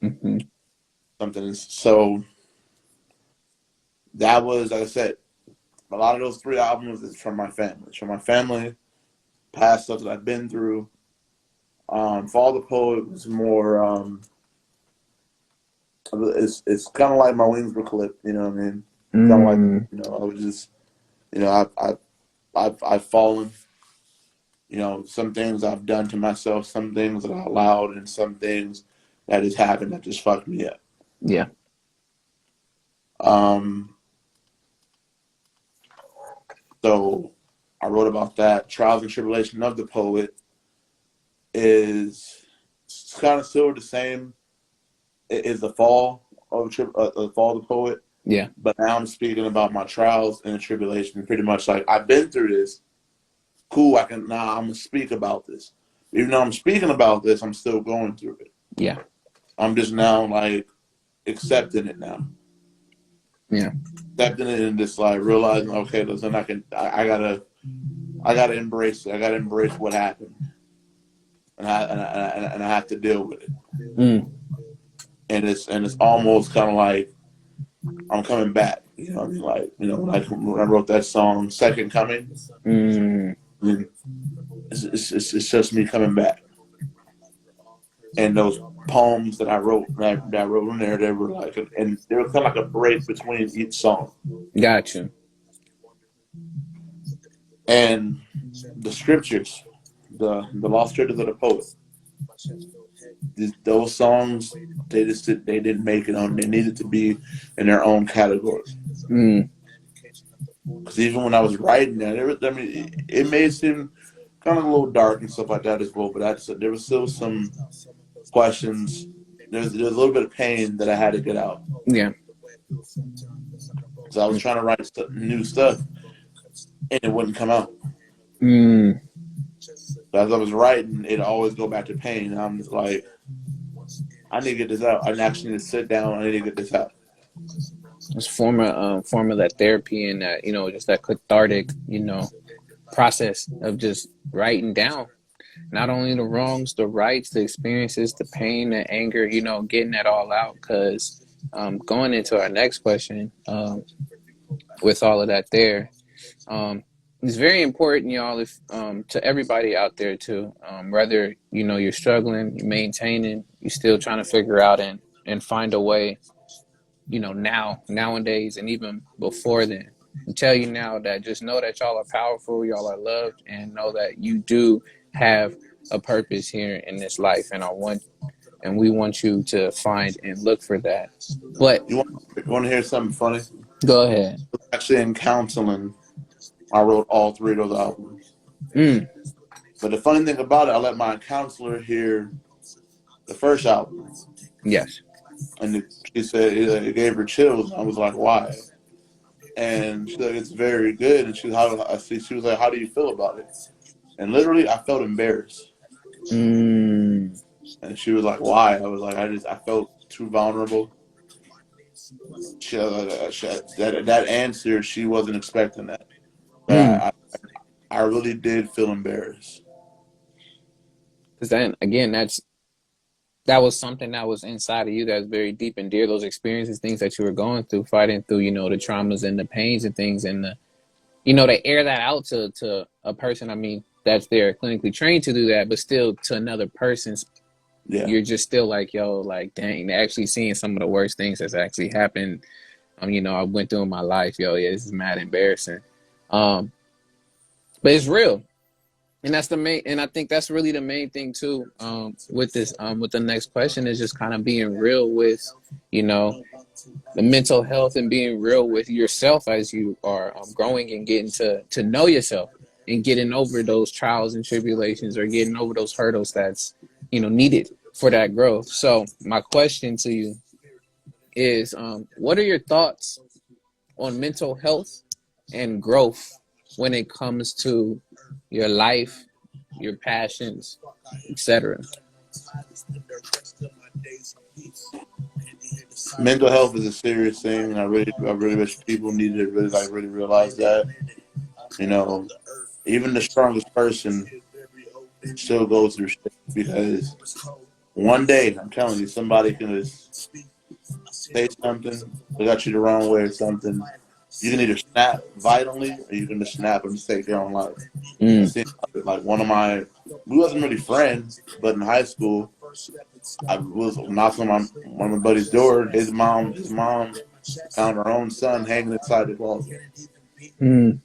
Hmm. Something so that was, like I said, a lot of those three albums is from my family. It's from my family, past stuff that I've been through. Follow the poet was more. It's kind of like my wings were clipped. You know what I mean? Kind of like, Mm. I was just, I've fallen. Some things I've done to myself, some things that I allowed, and some things that has happened that just fucked me up. Yeah. Um, so I wrote about that. Trials and Tribulation of the Poet is kind of still the same. It is the fall of the poet. Yeah. But now I'm speaking about my trials and tribulation. Pretty much like I've been through this. Cool. I'm gonna speak about this. Even though I'm speaking about this, I'm still going through it. Yeah. I'm just now like accepting it now. Yeah. Accepting it and just like realizing, okay, listen, I gotta embrace it. I gotta embrace what happened. and I have to deal with it. Mm. And it's almost kind of like I'm coming back. You know what I mean? Like, you know, when I wrote that song, Second Coming, Mm. I mean, it's just me coming back. And those poems that I wrote in there, they were like, and they were kind of like a break between each song. Gotcha. And the scriptures, the lost scriptures of the poet, those songs, they didn't make it on. They needed to be in their own category. Mm. Because even when I was writing that, I mean, it may seem kind of a little dark and stuff like that as well. But there was still some questions. There's a little bit of pain that I had to get out. Yeah. Because I was trying to write new stuff and it wouldn't come out. Mm. So as I was writing, it always go back to pain. And I'm just like, I need to get this out. I actually need to sit down. I need to get this out. It's form of that therapy and that, just that cathartic, process of just writing down not only the wrongs, the rights, the experiences, the pain, the anger, getting that all out. Because going into our next question, with all of that there, um, it's very important, y'all, if to everybody out there too, whether you're struggling, you're maintaining, you're still trying to figure out and find a way, nowadays, and even before then. I tell you now that just know that y'all are powerful, y'all are loved, and know that you do have a purpose here in this life, and we want you to find and look for that. But You want to hear something funny? go ahead. Actually, in counseling, I wrote all three of those albums. Mm, But the funny thing about it, I let my counselor hear the first album, yes. and she said it gave her chills. I was like, why? And she's like, it's very good. And she was like, how do you feel about it? And literally, I felt embarrassed. Mm, And she was like, why? I was like, I felt too vulnerable. That answer, she wasn't expecting that. But mm. I really did feel embarrassed. Because then again, that was something that was inside of you that was very deep and dear. Those experiences, things that you were going through, fighting through, the traumas and the pains and things, and to air that out to a person. I mean, that's they're clinically trained to do that, but still to another person's, Yeah. you're just still like, yo, like, dang, they're actually seeing some of the worst things that's actually happened. I went through in my life, yo, yeah, this is mad embarrassing. Um, but it's real. And that's the main, and I think that's really the main thing too. With this, with the next question is just kind of being real with, you know, the mental health and being real with yourself as you are growing and getting to know yourself and getting over those trials and tribulations or getting over those hurdles that's needed for that growth. So my question to you is, what are your thoughts on mental health and growth when it comes to your life, your passions, etc.? Mental health is a serious thing. I really wish people needed to really realize that. You know, even the strongest person still goes through shit because one day, I'm telling you, somebody can just say something, they got you the wrong way or something. You can either snap violently or you can just snap and just take your own life. I Mm. seen like we wasn't really friends, but in high school, I was knocking on one of my buddy's door. His mom found her own son hanging inside the closet. Mm.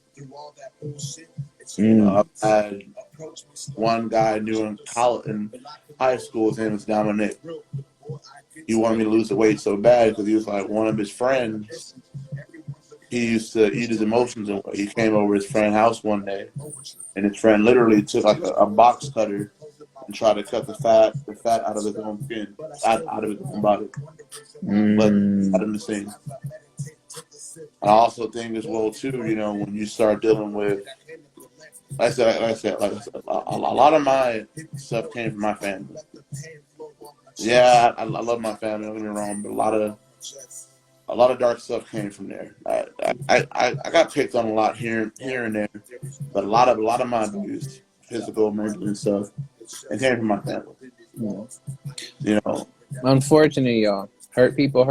You know, Mm. I've had one guy I knew in college, in high school. His name was Dominic. He wanted me to lose the weight so bad because he was like one of his friends. He used to eat his emotions away. He came over his friend's house one day, and his friend literally took like a box cutter and tried to cut the fat out of his own skin, out of his own body, but Mm. out in the scene. I also think as well too, when you start dealing with, a lot of my stuff came from my family. Yeah, I love my family. Don't get me wrong, but a lot of dark stuff came from there. I got picked on a lot here and there, but a lot of my abuse, physical, mental, and stuff, It came from my family. Mm. You know, Unfortunately, y'all, hurt people,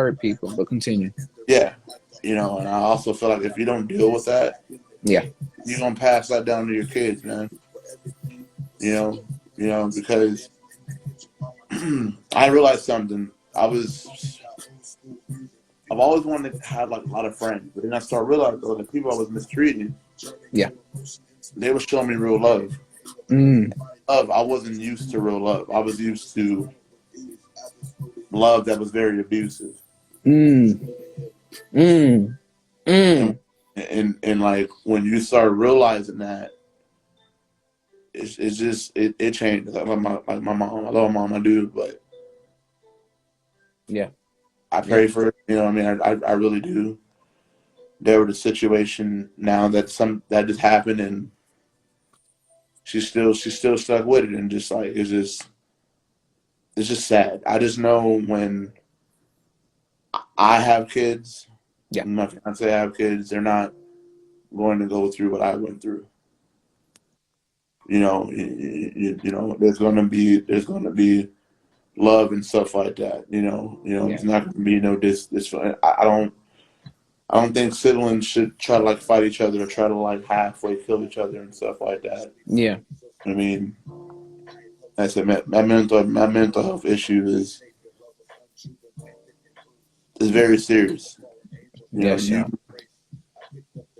but continue. yeah. You know, and I also feel like if you don't deal with that, Yeah, you're gonna pass that down to your kids, man. You know, because I realized something. I've always wanted to have like a lot of friends, but then I started realizing though the people I was mistreating, yeah. they were showing me real love. Mm, Love, I wasn't used to real love. I was used to love that was very abusive. mm, mm, And mm. like when you start realizing that, it's just it changed. Like my mom, I love my mom, I do, but Yeah, I yeah, pray for her. You know, what I mean, I really do. There was a situation now that just happened, and she's still stuck with it, and just like it's just sad. I just know when I have kids, yeah, my fiance have kids, they're not going to go through what I went through. You know, you know, there's gonna be love and stuff like that. yeah, It's not gonna be no this. I don't think siblings should try to like fight each other or try to like halfway kill each other and stuff like that. yeah. I mean, I said my mental health issue is very serious. You know, Yes, you y'all.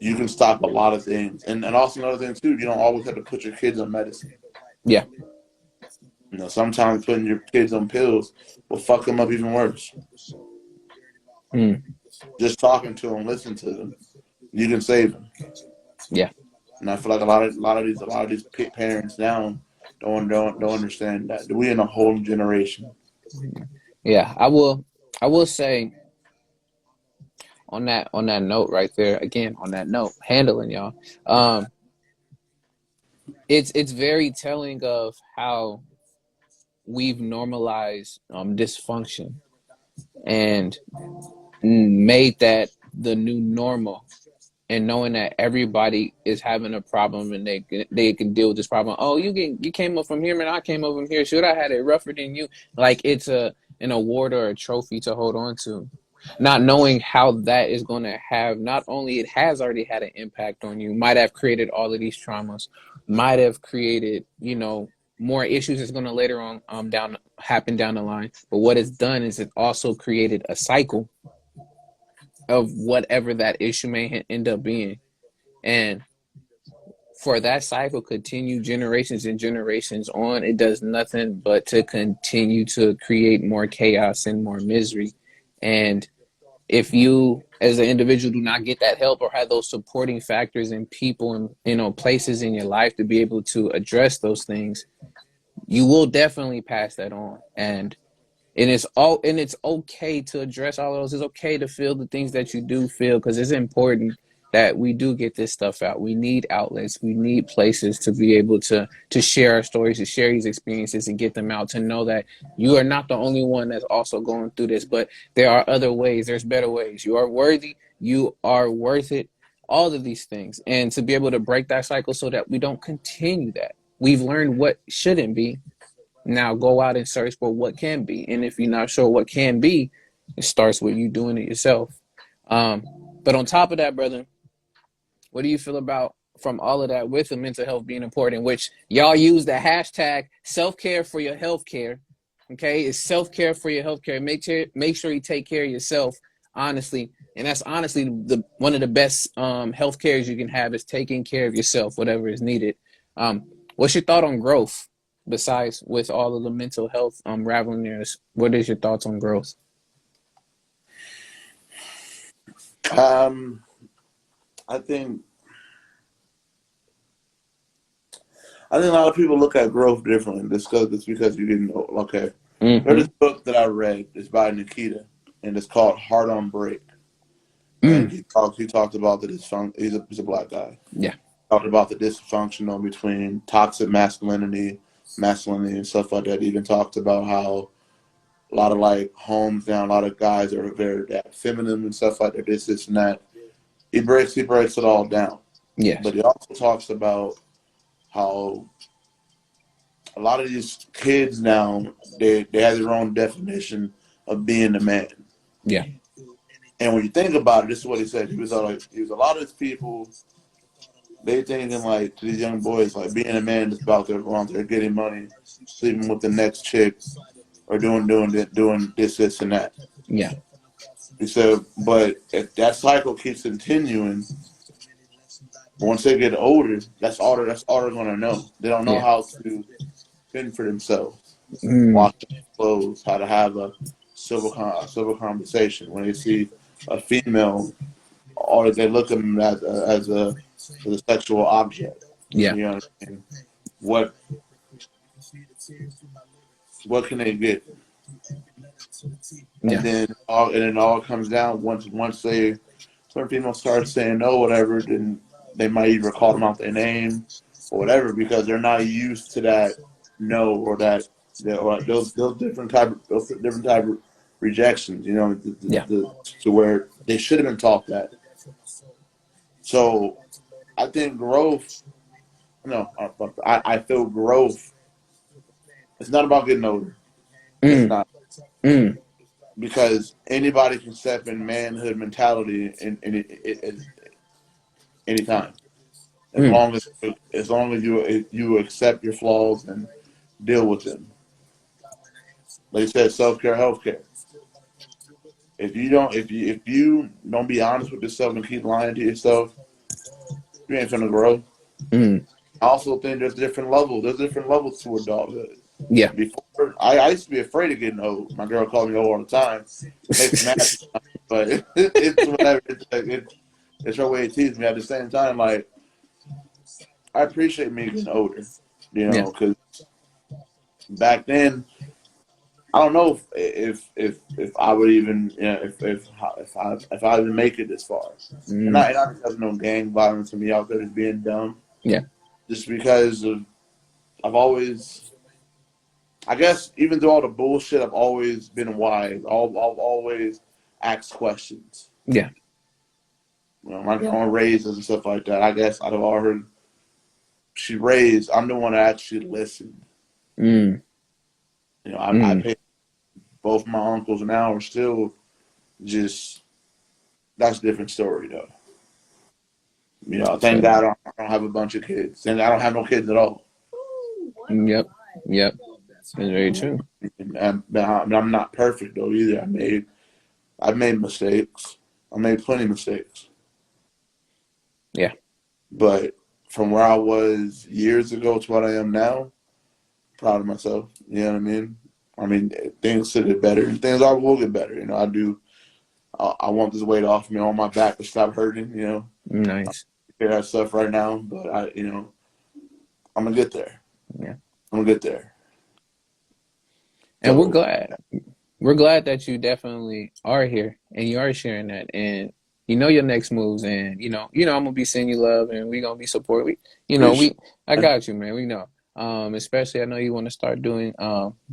you can stop a lot of things, and also another thing too. You don't always have to put your kids on medicine. Yeah. Sometimes putting your kids on pills will fuck them up even worse. Mm, Just talking to them, listening to them, you can save them. yeah. And I feel like a lot of these parents now don't understand that. We in a whole generation. Yeah. I will say on that note right there, again, on that note, handling y'all. Um, it's very telling of how we've normalized dysfunction and made that the new normal, and knowing that everybody is having a problem and they can deal with this problem. Oh, you came up from here, man. I came up from here. Should I had it rougher than you? Like it's an award or a trophy to hold on to, not knowing how that is going to have, not only it has already had an impact on you, might have created all of these traumas, might have created more issues that's going to later on down happen down the line. But what it's done is it also created a cycle of whatever that issue may end up being. And for that cycle continue generations and generations on, it does nothing but to continue to create more chaos and more misery. And if you as an individual do not get that help or have those supporting factors and people and places in your life to be able to address those things, you will definitely pass that on. And it's okay to address all of those. It's okay to feel the things that you do feel, because it's important that we do get this stuff out. We need outlets. We need places to be able to share our stories, to share these experiences and get them out, to know that you are not the only one that's also going through this, but there are other ways. There's better ways. You are worthy. You are worth it. All of these things. And to be able to break that cycle so that we don't continue that. We've learned what shouldn't be. Now go out and search for what can be. And if you're not sure what can be, it starts with you doing it yourself. Um, but on top of that, brother, what do you feel about from all of that with the mental health being important, which y'all use the hashtag self-care for your healthcare. Okay, it's self-care for your healthcare. Make sure you take care of yourself, honestly. And that's honestly the one of the best health cares you can have is taking care of yourself, whatever is needed. What's your thought on growth besides with all of the mental health raveling there? What is your thoughts on growth? Um, I think I think a lot of people look at growth differently. It's because you didn't know. Okay, there's Mm-hmm. this book that I read. It's by Nikita, and it's called Heart on Break. And Mm. he talked about the dysfunction. He's a black guy. Yeah. Talked about the dysfunctional between toxic masculinity and stuff like that. He even talked about how a lot of like homes now, a lot of guys are very that feminine and stuff like that. This and that. He breaks it all down. Yes. But he also talks about how a lot of these kids now, they have their own definition of being a man. Yeah. And when you think about it, this is what he said. He was a lot of these people. They thinking like to these young boys like being a man is about their around there getting money, sleeping with the next chick, or doing this and that. Yeah. He said, but if that cycle keeps continuing, once they get older, that's all they're gonna know. They don't know Yeah. how to fend for themselves, Mm. wash their clothes, how to have a civil conversation. When they see a female, or they look at them as a sexual object. Yeah. You know what I mean? What what can they get? Yeah. And then all comes down once they certain people start saying no, whatever, then they might either call them out their name or whatever because they're not used to that no or or those different type of rejections. You know, Yeah. to where they should have been taught that. So I think growth. No, I feel growth. It's not about getting older. It's Mm. not Mm. because anybody can step in manhood mentality anytime. Mm. As long as you accept your flaws and deal with them. Like I said, self-care, health-care. If you don't be honest with yourself and keep lying to yourself, you ain't gonna grow. Mm. I also think there's different levels. There's different levels to adulthood. Yeah. Before I used to be afraid of getting old. My girl called me old all the time. Makes me mad, but it's whatever. It's her way to tease me. At the same time, like I appreciate me getting older, you Yeah. know, because back then I don't know if I would even if I even make it this far. Mm. And I just have no gang violence and me out there just being dumb. Yeah. Just because of I've always I guess even through all the bullshit I've always been wise. I've always asked questions. Yeah. You know, my grandma raised us and stuff like that. I guess out of all her she raised, I'm the one that actually listened. Mm. You know, I Mm. pay both my uncles now are still just that's a different story though. You know, thank So, God I don't have a bunch of kids. Thank God I don't have no kids at all. yep. Yep. That's very true. I'm not perfect though either. I've made mistakes. I made plenty of mistakes. Yeah. But from where I was years ago to what I am now, proud of myself. You know what I mean? I mean, things should get better, and things are will get better. You know, I do. I want this weight off me on my back to stop hurting. You know, Nice. I that stuff right now, but I'm gonna get there. Yeah. I'm gonna get there. And we're So, glad. We're glad that you definitely are here and you are sharing that and you know your next moves and I'm gonna be sending you love and we gonna be supporting. appreciate I it. got you, man. We know. Especially I know you want to start doing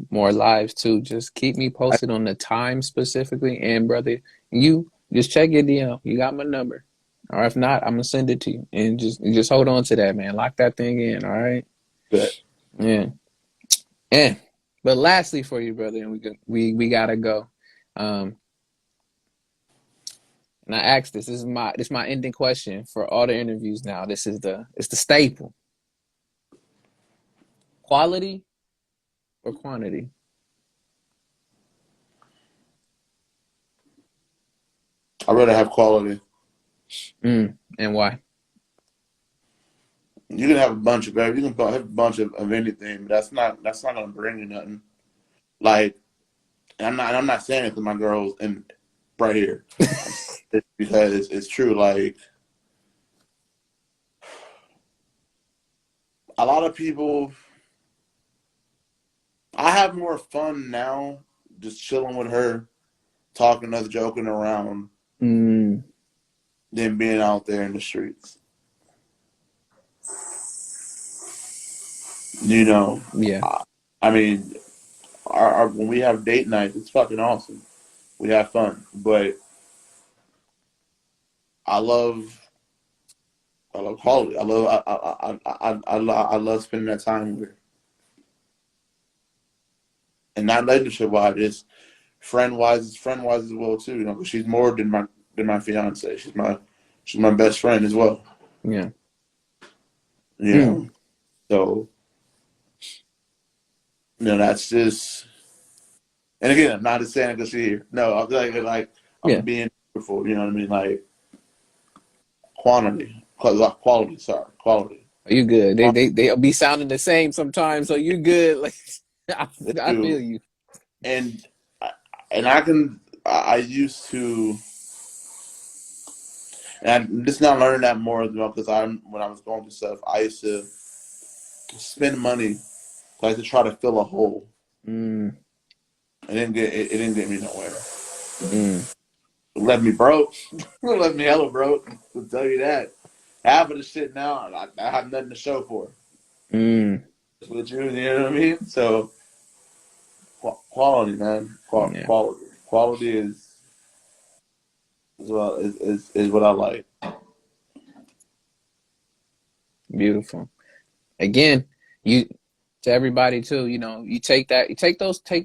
more lives too. Just keep me posted on the time specifically. And brother, you just check your DM. You got my number. Or if not, I'm gonna send it to you. And just hold on to that, man. Lock that thing in, all right? But Yeah. And but lastly for you, brother, and we gotta go. Um, and I asked this. This is my ending question for all the interviews now. It's the staple. Quality or quantity? I'd rather have quality. And why? You can have a bunch of you can have a bunch of anything, but that's not gonna bring you nothing. Like I'm not saying it to my girls and right here. I'm saying it because it's true. Like a lot of people, I have more fun now just chilling with her, talking to her, joking around Mm, than being out there in the streets. You know, yeah. I, I mean, when we have date nights, it's fucking awesome. We have fun, but I love I love quality. I love spending that time with her. and not relationship wise, it's friend wise as well too. You know, 'cause she's more than my fiance. She's my best friend as well. Yeah. You Mm. know, so you know that's just. And again, I'm not just saying because she's here. No, I'm like I'm Yeah. being truthful. You know what I mean? Like quality. Sorry, quality. Are you good? They'll be sounding the same sometimes, so you good. Like They I feel do, you. and and I can. I used to, and I'm just now learning that more as well because when I was going through stuff, I used to spend money like to try to fill a hole. Mm, It didn't get me nowhere. mm, It left me broke. It left me hella broke. I'll tell you that. Half of the shit now, I have nothing to show for. mm. With you know what I mean? So quality, man, Yeah, quality is what I like. beautiful. Again, you to everybody too, you know, take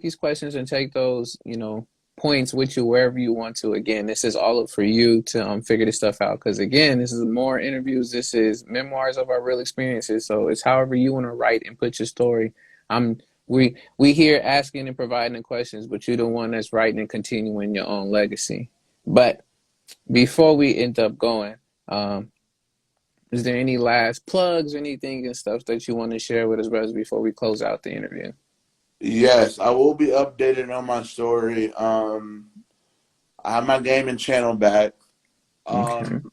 these questions and take those, you know, points with you wherever you want to. Again, this is all up for you to figure this stuff out. Because again, this is more interviews. This is memoirs of our real experiences. So it's however you want to write and put your story. I'm we here asking and providing the questions, but you're the one that's writing and continuing your own legacy. But before we end up going, um, is there any last plugs or anything and stuff that you want to share with us, brothers, before we close out the interview? Yes, I will be updated on my story. I have my gaming channel back. Okay. Um,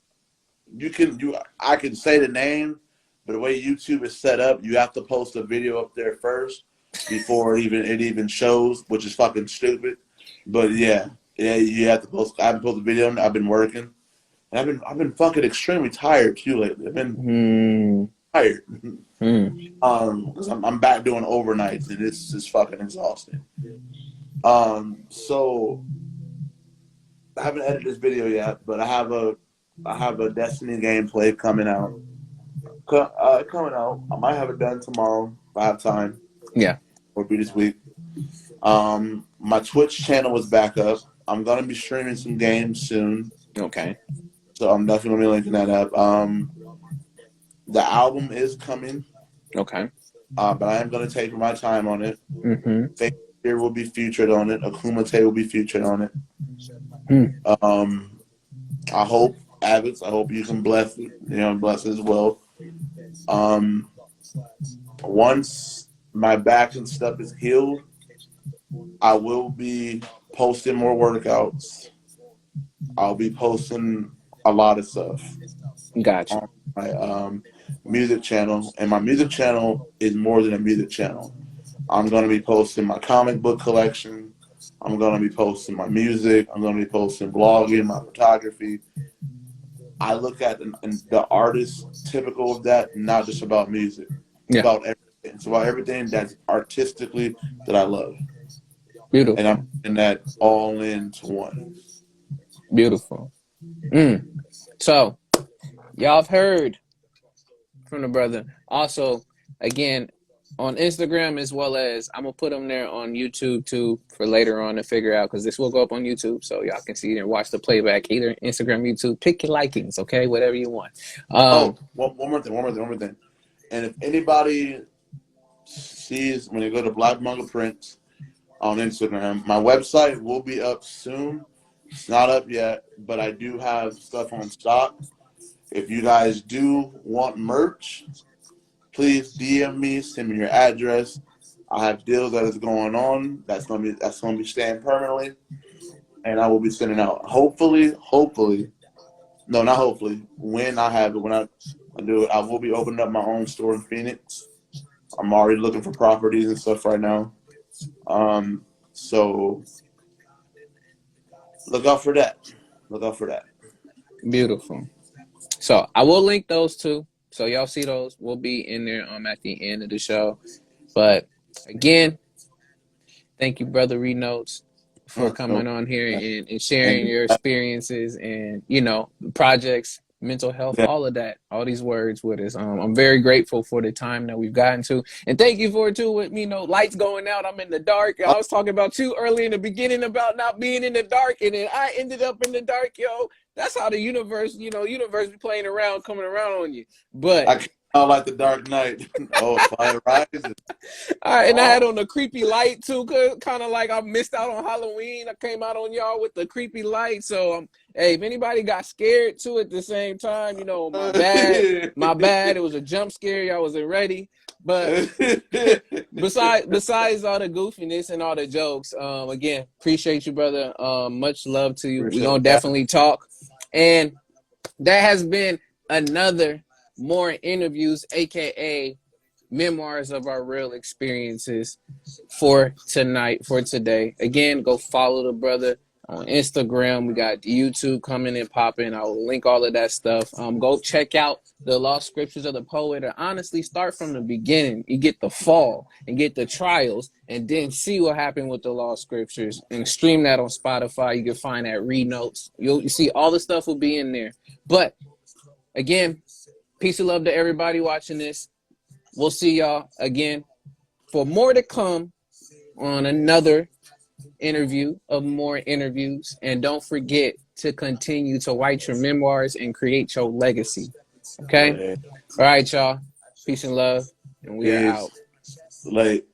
I can say the name, but the way YouTube is set up, you have to post a video up there first before it even shows, which is fucking stupid. But yeah, you have to post. I haven't posted a video. I've been working. And I've been fucking extremely tired too lately. I've been Hmm. tired. Hmm. Because I'm back doing overnights and it's just fucking exhausting. So I haven't edited this video yet, but I have a Destiny gameplay coming out. Coming out. I might have it done tomorrow if I have time, Yeah. or be this week. My Twitch channel is back up. I'm gonna be streaming some games soon, Okay. so I'm definitely gonna be linking that up. The album is coming, Okay. but I am gonna take my time on it. Mm-hmm. Fake Fear will be featured on it. Akumate will be featured on it. Hmm. Um, I hope A.D.V.I.S.S. I hope you can bless it as well. Um, once my back and stuff is healed, I will be posting more workouts. I'll be posting a lot of stuff Gotcha. on my music channel, and my music channel is more than a music channel. I'm going to be posting my comic book collection. I'm going to be posting my music. I'm going to be posting blogging, my photography. I look at the artist typical of that, not just about music. It's Yeah. about everything. It's about everything that's artistically that I love, and I'm Beautiful. putting that all into one. Beautiful. Mm. So y'all have heard from the brother. Also, again, on Instagram as well as I'm gonna put them there on YouTube too for later on to figure out because this will go up on YouTube so y'all can see it and watch the playback either Instagram, YouTube. Pick your likings, okay? Whatever you want. Oh, one more thing. And if anybody sees when you go to Black Manga Prints on Instagram, my website will be up soon. It's not up yet, but I do have stuff on stock. If you guys do want merch, please DM me, send me your address. I have deals that is going on. That's gonna be staying permanently, and I will be sending out. Hopefully, no, not hopefully. When I have it, when I do it, I will be opening up my own store in Phoenix. I'm already looking for properties and stuff right now. So look out for that. Look out for that. Beautiful. So I will link those two. So y'all see those. We'll be in there at the end of the show. But again, thank you, Brother Renotes, for No, coming on here and thank sharing you. your experiences and, you know, projects. mental health, Yeah. all of that, all these words with us. I'm very grateful for the time that we've gotten to, and thank you for it too. With me, lights going out, I'm in the dark. I was talking about you early in the beginning about not being in the dark, and then I ended up in the dark, yo. That's how the universe, universe be playing around, coming around on you. But I came out like the Dark Knight. Oh, fire rises. all right, and I had Oh, on the creepy light too, kind of like I missed out on Halloween. I came out on y'all with the creepy light. So, hey, if anybody got scared too at the same time, my bad, my bad. It was a jump scare. Y'all wasn't ready. But besides all the goofiness and all the jokes, again, appreciate you, brother. Much love to you. We're appreciate gonna that. definitely talk. And that has been another more interviews, aka memoirs of our real experiences for tonight, for today. Again, go follow the brother on Instagram. We got YouTube coming and popping. I will link all of that stuff. Go check out the Lost Scriptures of the Poet, or honestly start from the beginning. You get the fall and get the trials, and then see what happened with the Lost Scriptures, and stream that on Spotify. You can find that read notes. You see all the stuff will be in there. But again, peace and love to everybody watching this. We'll see y'all again for more to come on another interview of more interviews. And don't forget to continue to write your memoirs and create your legacy. Okay? Hey, All right, y'all. Peace and love. And we are out. peace. Late.